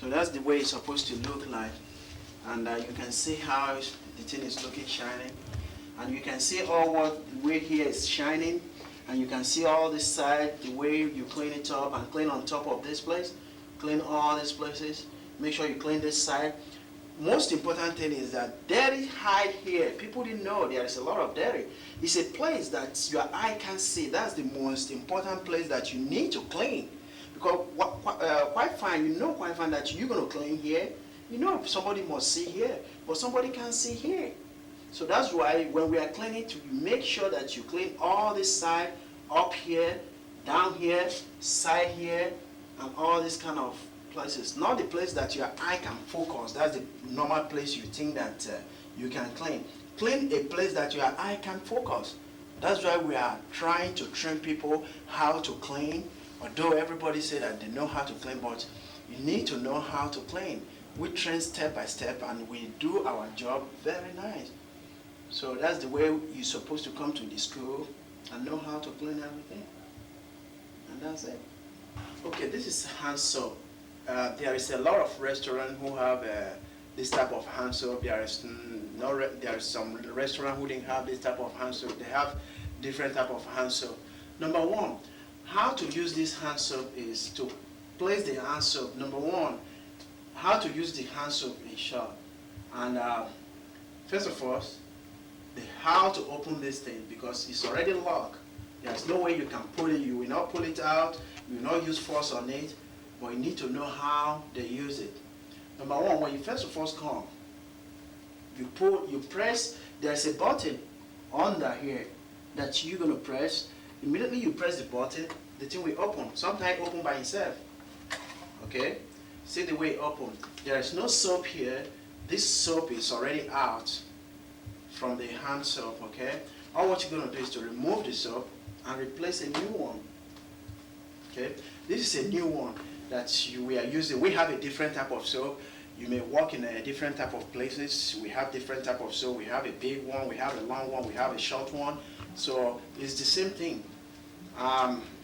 S5: So that's the way it's supposed to look like. And you can see how the thing is looking shiny. And you can see the way here is shining. And you can see all this side, the way you clean it up and clean on top of this place. Clean all these places. Make sure you clean this side. Most important thing is that dirty hide here. People didn't know there is a lot of dirty. It's a place that your eye can see. That's the most important place that you need to clean. Because quite fine that you're going to clean here. Somebody must see here, but somebody can't see here. So that's why when we are cleaning, you make sure that you clean all this side, up here, down here, side here, and all these kind of places. Not the place that your eye can focus. That's the normal place you think that you can clean. clean a place that your eye can focus. That's why we are trying to train people how to clean. Although everybody say that they know how to clean, but you need to know how to clean. We train step by step and we do our job very nice. So that's the way you're supposed to come to the school and know how to clean everything. And that's it. Okay, this is hand soap. There is a lot of restaurants who have this type of hand soap. There is some restaurant who didn't have this type of hand soap. They have different type of hand soap. Number one, how to use this hand soap is to place the hand soap. Number one, how to use the hand soap in short. And first of all, how to open this thing, because it's already locked. There's no way you can pull it. You will not pull it out. You will not use force on it. But you need to know how they use it. Number one, when you first of all come, you press. There's a button under here that you're gonna press. Immediately you press the button, the thing will open. Sometimes open by itself. Okay? See the way it open. There is no soap here. This soap is already out from the hand soap. Okay? All what you're gonna do is to remove the soap and replace a new one. Okay? This is a new one that we are using. We have a different type of soap. You may work in a different type of places. We have different type of soap. We have a big one, we have a long one, we have a short one. So it's the same thing.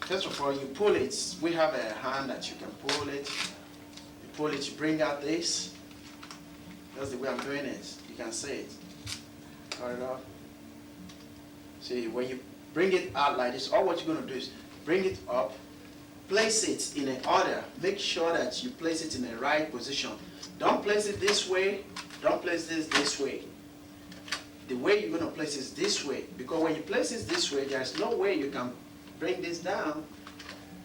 S5: First of all, you pull it. We have a hand that you can pull it. You pull it, you bring out this. That's the way I'm doing it. You can see it. Cut it off. See, when you bring it out like this, all what you're going to do is bring it up, place it in an order. Make sure that you place it in the right position. Don't place it this way. Don't place this way. The way you're going to place it is this way. Because when you place it this way, there's no way you can bring this down.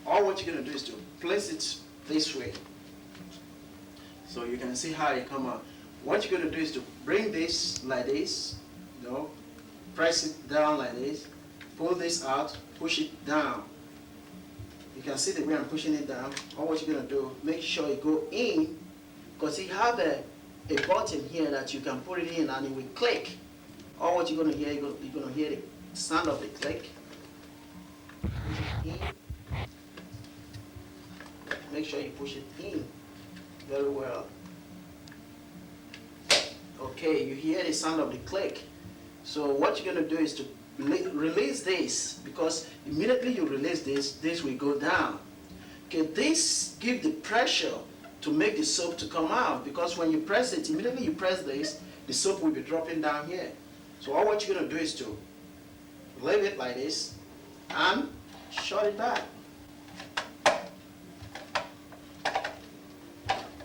S5: All what you're going to do is to place it this way. So you can see how it come out. What you're going to do is to bring this like this. You know, press it down like this. Pull this out. Push it down. You can see the way I'm pushing it down. All what you're going to do, make sure you go in. Because you have a button here that you can put it in and it will click. All what you're going to hear, you're going to hear the sound of the click. Push it in. Make sure you push it in very well. Okay, you hear the sound of the click. So what you're going to do is to release this, because immediately you release this, this will go down. Okay, this gives the pressure to make the soap to come out, because when you press it, immediately you press this, the soap will be dropping down here. So all what you're going to do is to leave it like this and shut it back.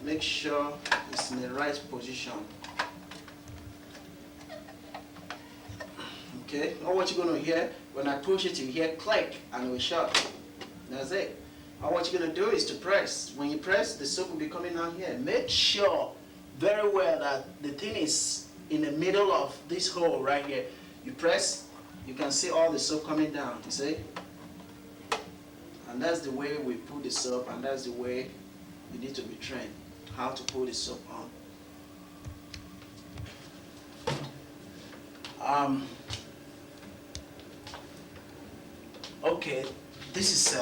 S5: Make sure it's in the right position. Okay, all what you're going to hear, when I push it, you hear click and it will shut. That's it. All what you're going to do is to press. When you press, the soap will be coming down here. Make sure very well that the thing is in the middle of this hole right here. You press, you can see all the soap coming down, you see? And that's the way we put the soap, and that's the way you need to be trained, how to put the soap on. Okay, this is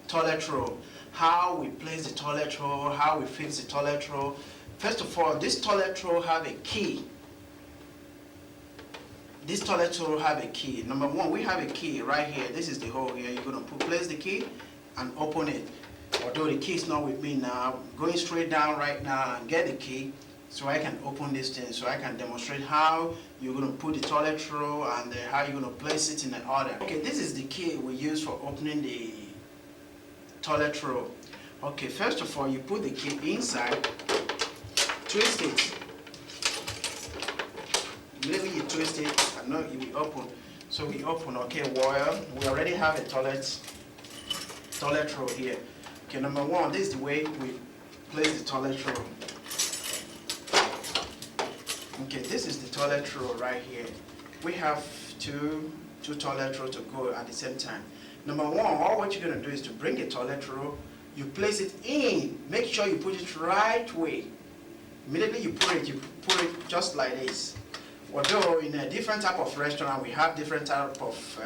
S5: toilet roll. How we place the toilet roll, how we fix the toilet roll. First of all, this toilet roll have a key. This toilet roll have a key. Number one, we have a key right here. This is the hole here. You're going to place the key and open it. Although the key is not with me now, I'm going straight down right now and get the key so I can open this thing, so I can demonstrate how you're going to put the toilet roll and how you're going to place it in an order. Okay, this is the key we use for opening the toilet roll. Okay, first of all, you put the key inside, twist it. Immediately you twist it, and now it will open. So we open. Okay, well, we already have a toilet roll here. Okay, number one, this is the way we place the toilet roll. Okay, this is the toilet roll right here. We have two toilet rolls to go at the same time. Number one, all what you're going to do is to bring the toilet roll, you place it in. Make sure you put it right way. Immediately you put it just like this. Although in a different type of restaurant, we have different type of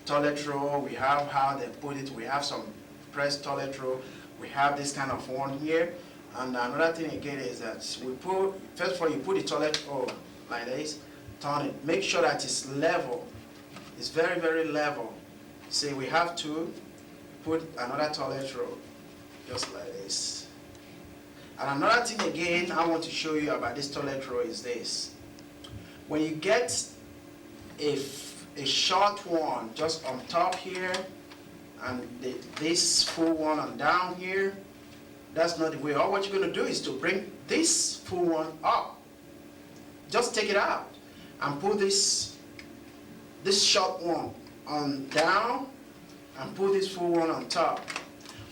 S5: toilet roll. We have how they put it. We have some pressed toilet roll. We have this kind of one here. And another thing again is that we put, first of all, you put the toilet roll like this, turn it. Make sure that it's level. It's very, very level. See, we have to put another toilet roll, just like this. And another thing again I want to show you about this toilet roll is this. When you get a short one just on top here, and this full one on down here, that's not the way. All what you're going to do is to bring this full one up. Just take it out and put this short one on down and put this full one on top.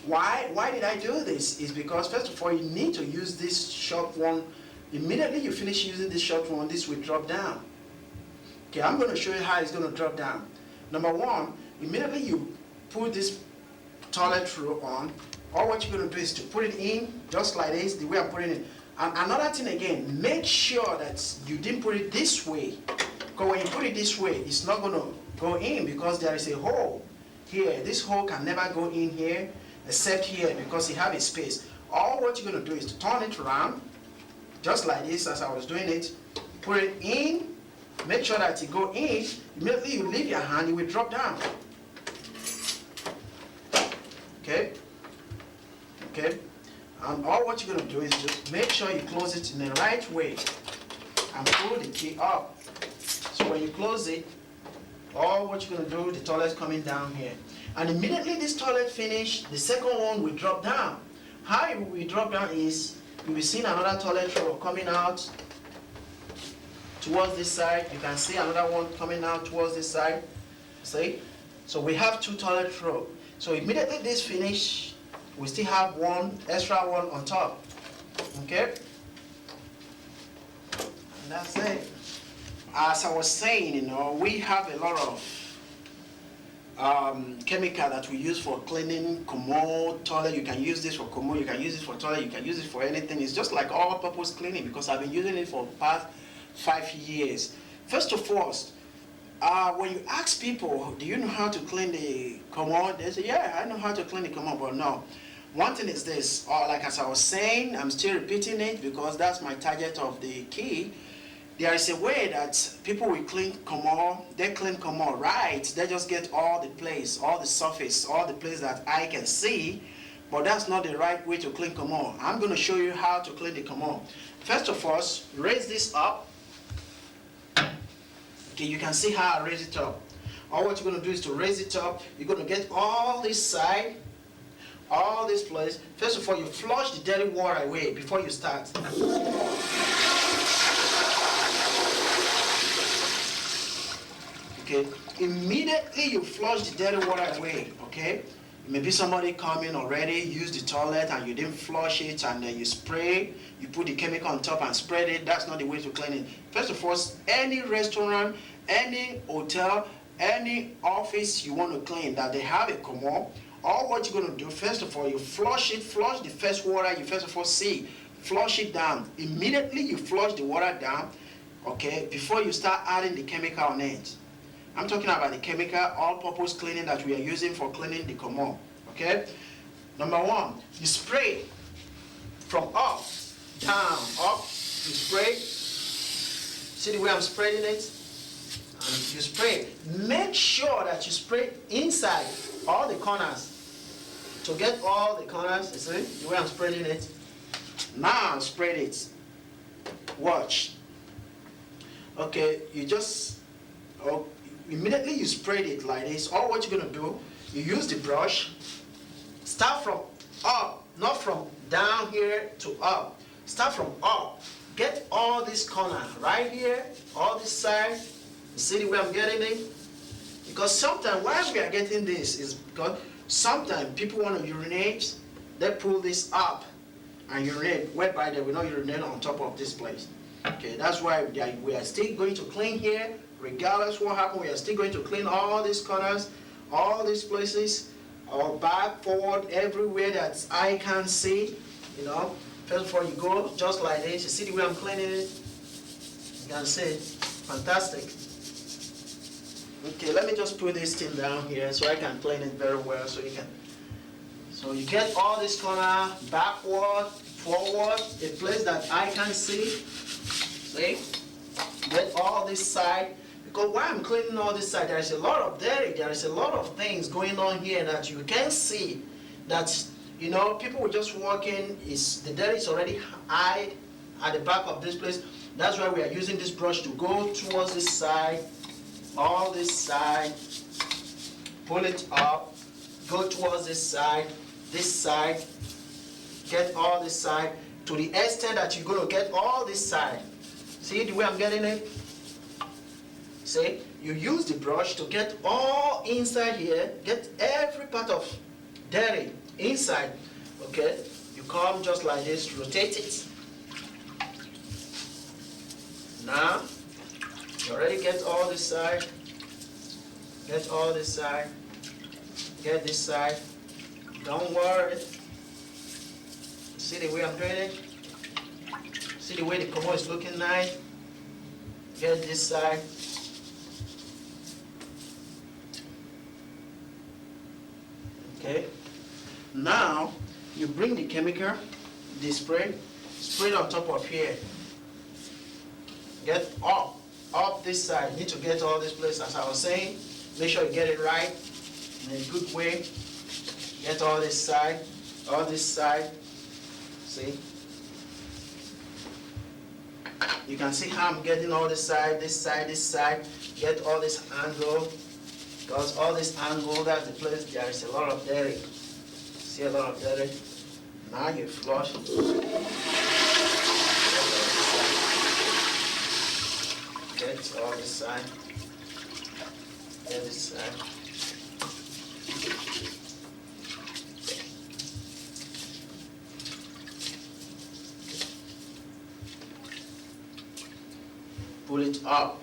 S5: Why did I do this? Is because first of all, you need to use this short one. Immediately you finish using this short one, this will drop down. Okay, I'm going to show you how it's going to drop down. Number one, immediately you put this toilet roll on, all what you're going to do is to put it in just like this, the way I'm putting it. And another thing again, make sure that you didn't put it this way. Because when you put it this way, it's not going to go in because there is a hole here. This hole can never go in here except here because you have a space. All what you're going to do is to turn it around just like this as I was doing it. Put it in. Make sure that it go in. Immediately you leave your hand, it will drop down. Okay? Okay? And all what you're going to do is just make sure you close it in the right way and pull the key up. So when you close it, all what you're going to do, the toilet's coming down here. And immediately this toilet finish, the second one will drop down. How it will drop down is, you'll be seeing another toilet roll coming out towards this side. You can see another one coming out towards this side. See? So we have two toilet roll. So immediately this finish, we still have one extra one on top. Okay? And that's it. As I was saying, we have a lot of chemical that we use for cleaning commode, toilet. You can use this for commode, you can use it for toilet, you can use it for anything. It's just like all-purpose cleaning because I've been using it for the past 5 years. First of all, when you ask people, do you know how to clean the commode? They say, yeah, I know how to clean the commode, but no. One thing is this, like as I was saying, I'm still repeating it because that's my target of the key. There is a way that people will clean commode, they clean commode right, they just get all the place, all the surface, all the place that I can see, but that's not the right way to clean commode. I'm going to show you how to clean the commode. First of all, raise this up. Okay, you can see how I raise it up. All what you're going to do is to raise it up. You're going to get all this side, all this place. First of all, you flush the dirty water away before you start. Okay, immediately you flush the dirty water away, okay? Maybe somebody come in already, use the toilet and you didn't flush it and then you spray, you put the chemical on top and spread it. That's not the way to clean it. First of all, any restaurant, any hotel, any office you want to clean that they have a commode, all what you're going to do, first of all, you flush it, flush the first water you first of all see, flush it down. Immediately you flush the water down, okay, before you start adding the chemical on it. I'm talking about the chemical all-purpose cleaning that we are using for cleaning the commode, okay? Number one, you spray from up, down, up, you spray. See the way I'm spreading it? And you spray. Make sure that you spray inside all the corners. To get all the corners, you see the way I'm spreading it? Now spread it. Watch. Okay, you just, immediately you spread it like this. All what you're going to do, you use the brush. Start from up, not from down here to up. Start from up. Get all this corner right here, all this side. You see the way I'm getting it? Because sometimes why we are getting this is because sometimes people want to urinate, they pull this up and urinate, whereby they will not urinate on top of this place. Okay, that's why we are still going to clean here. Regardless what happens, we are still going to clean all these corners, all these places, or back, forward, everywhere that I can see, First of all, you go just like this. You see the way I'm cleaning it? You can see, fantastic. Okay, let me just put this thing down here so I can clean it very well so you can. So you get all this corner, backward, forward, a place that I can see. See? Get all this side. Because while I'm cleaning all this side, there is a lot of dirt, there is a lot of things going on here that you can see. That, you know, people were just walking, the dirt is already hide at the back of this place. That's why we are using this brush to go towards this side, all this side, pull it up, go towards this side, get all this side, to the extent that you're going to get all this side. See the way I'm getting it? See, you use the brush to get all inside here, get every part of dirt inside, okay? You come just like this, rotate it. Now, you already get all this side, get all this side, get this side. Don't worry. See the way I'm doing it? See the way the combo is looking nice? Get this side. Okay. Now, you bring the chemical, the spray it on top of here. Get up this side. You need to get all this place, as I was saying. Make sure you get it right in a good way. Get all this side. See? You can see how I'm getting all this side. Get all this angle. Because all this angle, that's the place, there is a lot of dirt. See a lot of dirt? Now you flush. Get all this side. Get this side. Pull it up.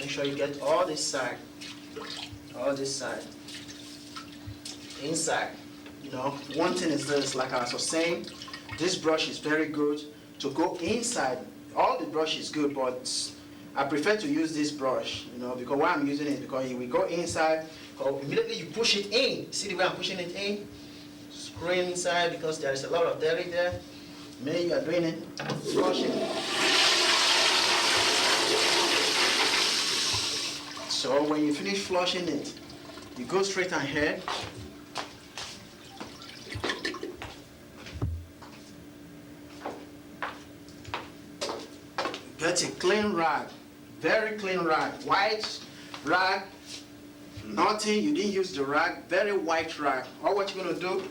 S5: Make sure you get all this side. Inside. You know, one thing is this, like I was saying, this brush is very good to go inside. All the brush is good, but I prefer to use this brush, you know, because why I'm using it, because we go inside, immediately you push it in. See the way I'm pushing it in? Screw inside because there is a lot of dirt there. Maybe you are doing it, flushing. So when you finish flushing it, you go straight ahead. Get a clean rag, very clean rag, white rag, nothing, you didn't use the rag, very white rag. All what you're gonna do,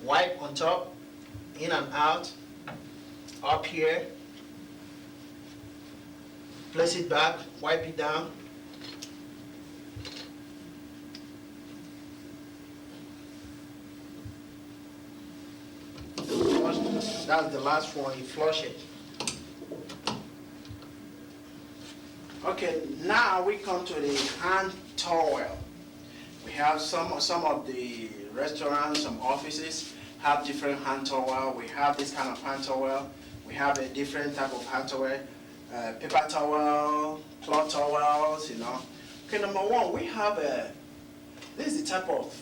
S5: wipe on top, in and out, up here, place it back, wipe it down. That's the last one, you flush it. Okay, now we come to the hand towel. We have some of the restaurants, some offices have different hand towel. We have this kind of hand towel. We have a different type of hand towel, paper towel, cloth towels, you know. Okay, number one, we have this is the type of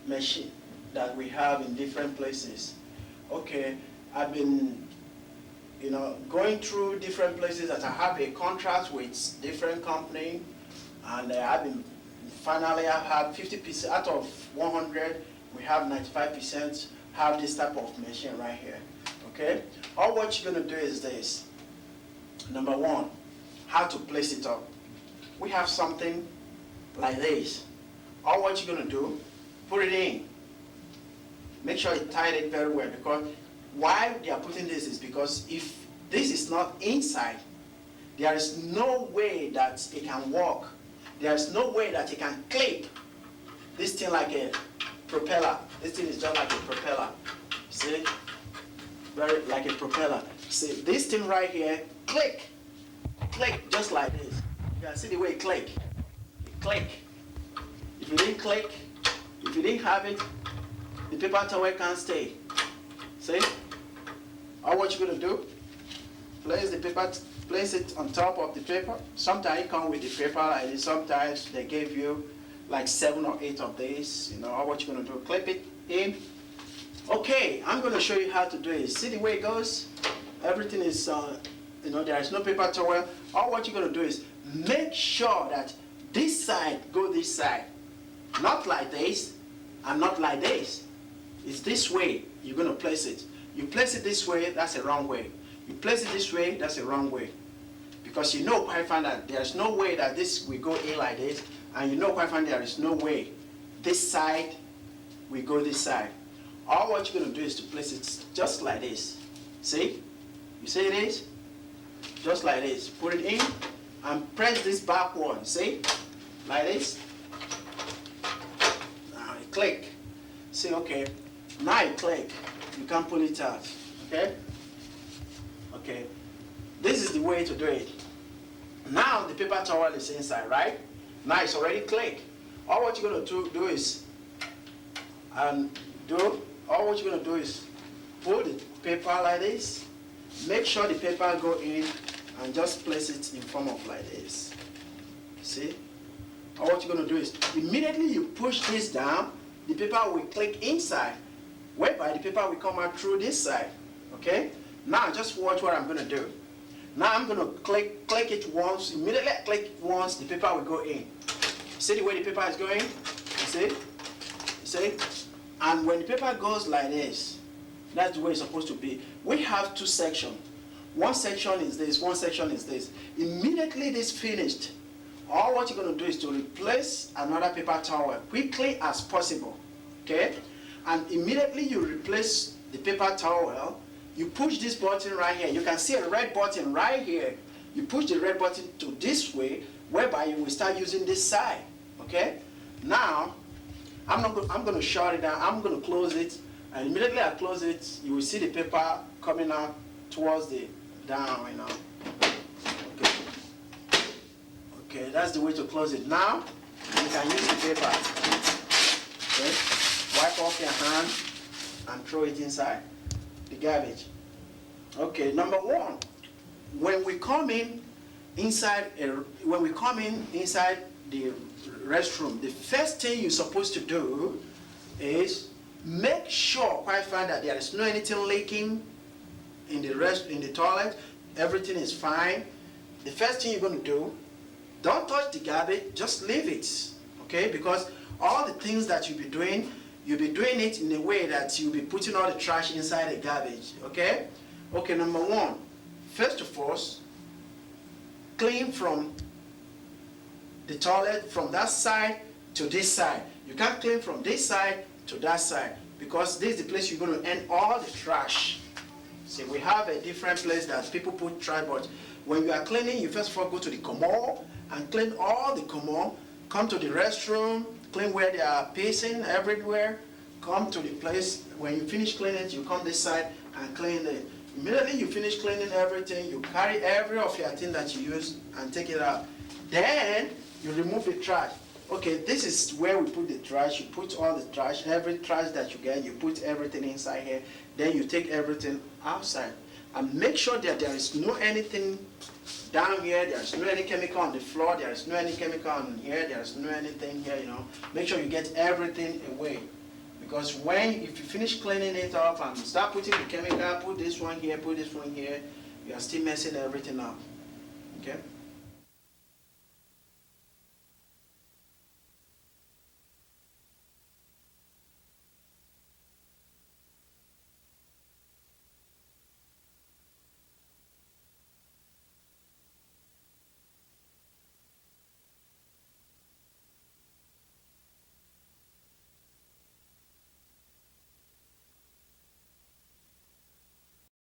S5: machine that we have in different places. Okay, I've been, you know, going through different places that I have a contract with different company, and I've been, finally I've had 50% out of 100, we have 95% have this type of machine right here, okay? All what you're gonna do is this. Number one, how to place it up. We have something like this. All what you're gonna do, put it in. Make sure you tie it very well, because why they are putting this is because if this is not inside, there is no way that it can work. There is no way that it can clip. This thing like a propeller. This thing is just like a propeller. See? Very like a propeller. See, this thing right here, click, just like this. You can see the way it click. It click. If you didn't click, if you didn't have it, the paper towel can't stay. See? All what you're gonna do,
S1: Place the paper, place it on top of the paper. Sometimes it comes with the paper like this. Sometimes they give you like 7 or 8 of these. You know, all what you're gonna do, clip it in. Okay, I'm gonna show you how to do it. See the way it goes? Everything is, you know, there is no paper towel. All what you're gonna do is make sure that this side go this side. Not like this, and not like this. It's this way you're gonna place it. You place it this way, that's the wrong way. You place it this way, that's the wrong way. Because you know quite fine that there's no way that this will go in like this, and you know quite fine there is no way this side will go this side. All what you're gonna do is to place it just like this. See? You see it is? Just like this. Put it in and press this back one. See? Like this. Now you click. See, okay. Now you click. You can pull it out. Okay? Okay. This is the way to do it. Now the paper towel is inside, right? Now it's already clicked. All what you're gonna do is pull the paper like this. Make sure the paper go in and just place it in form of like this. See? All what you're gonna do is immediately you push this down, the paper will click inside, whereby the paper will come out through this side. Okay? Now just watch what I'm gonna do. Now I'm gonna click it once. Immediately I click it once, the paper will go in. See the way the paper is going? You see? You see? And when the paper goes like this, that's the way it's supposed to be. We have 2 sections. One section is this, one section is this. Immediately this finished, all what you're going to do is to replace another paper towel quickly as possible. Okay? And immediately you replace the paper towel, you push this button right here. You can see a red button right here. You push the red button to this way, whereby you will start using this side. Okay? Now, I'm going to shut it down. I'm going to close it. And immediately I close it, you will see the paper coming out towards the down, you know. Okay. Okay, that's the way to close it. Now, you can use the paper. Okay? Wipe off your hand and throw it inside the garbage. Okay, number 1, when we come in inside the restroom, the first thing you're supposed to do is make sure, quite fine, that there is no anything leaking in the toilet. Everything is fine. The first thing you're going to do, don't touch the garbage, just leave it. Okay? Because all the things that you'll be doing it in a way that you'll be putting all the trash inside the garbage. Okay? Okay, number 1, first of all, clean from the toilet from that side to this side. You can't clean from this side to that side, because this is the place you're going to end all the trash. See, we have a different place that people put trash, but when you are cleaning, you first of all go to the commode and clean all the commode, come to the restroom, clean where they are pissing everywhere, come to the place. When you finish cleaning it, you come this side and clean it. Immediately you finish cleaning everything, you carry every of your thing that you use and take it out. Then you remove the trash. Okay, this is where we put the trash. You put all the trash, every trash that you get, you put everything inside here. Then you take everything outside. And make sure that there is no anything down here, there is no any chemical on the floor, there is no any chemical on here, there is no anything here, you know. Make sure you get everything away. Because if you finish cleaning it up and start putting the chemical, put this one here, you are still messing everything up. Okay?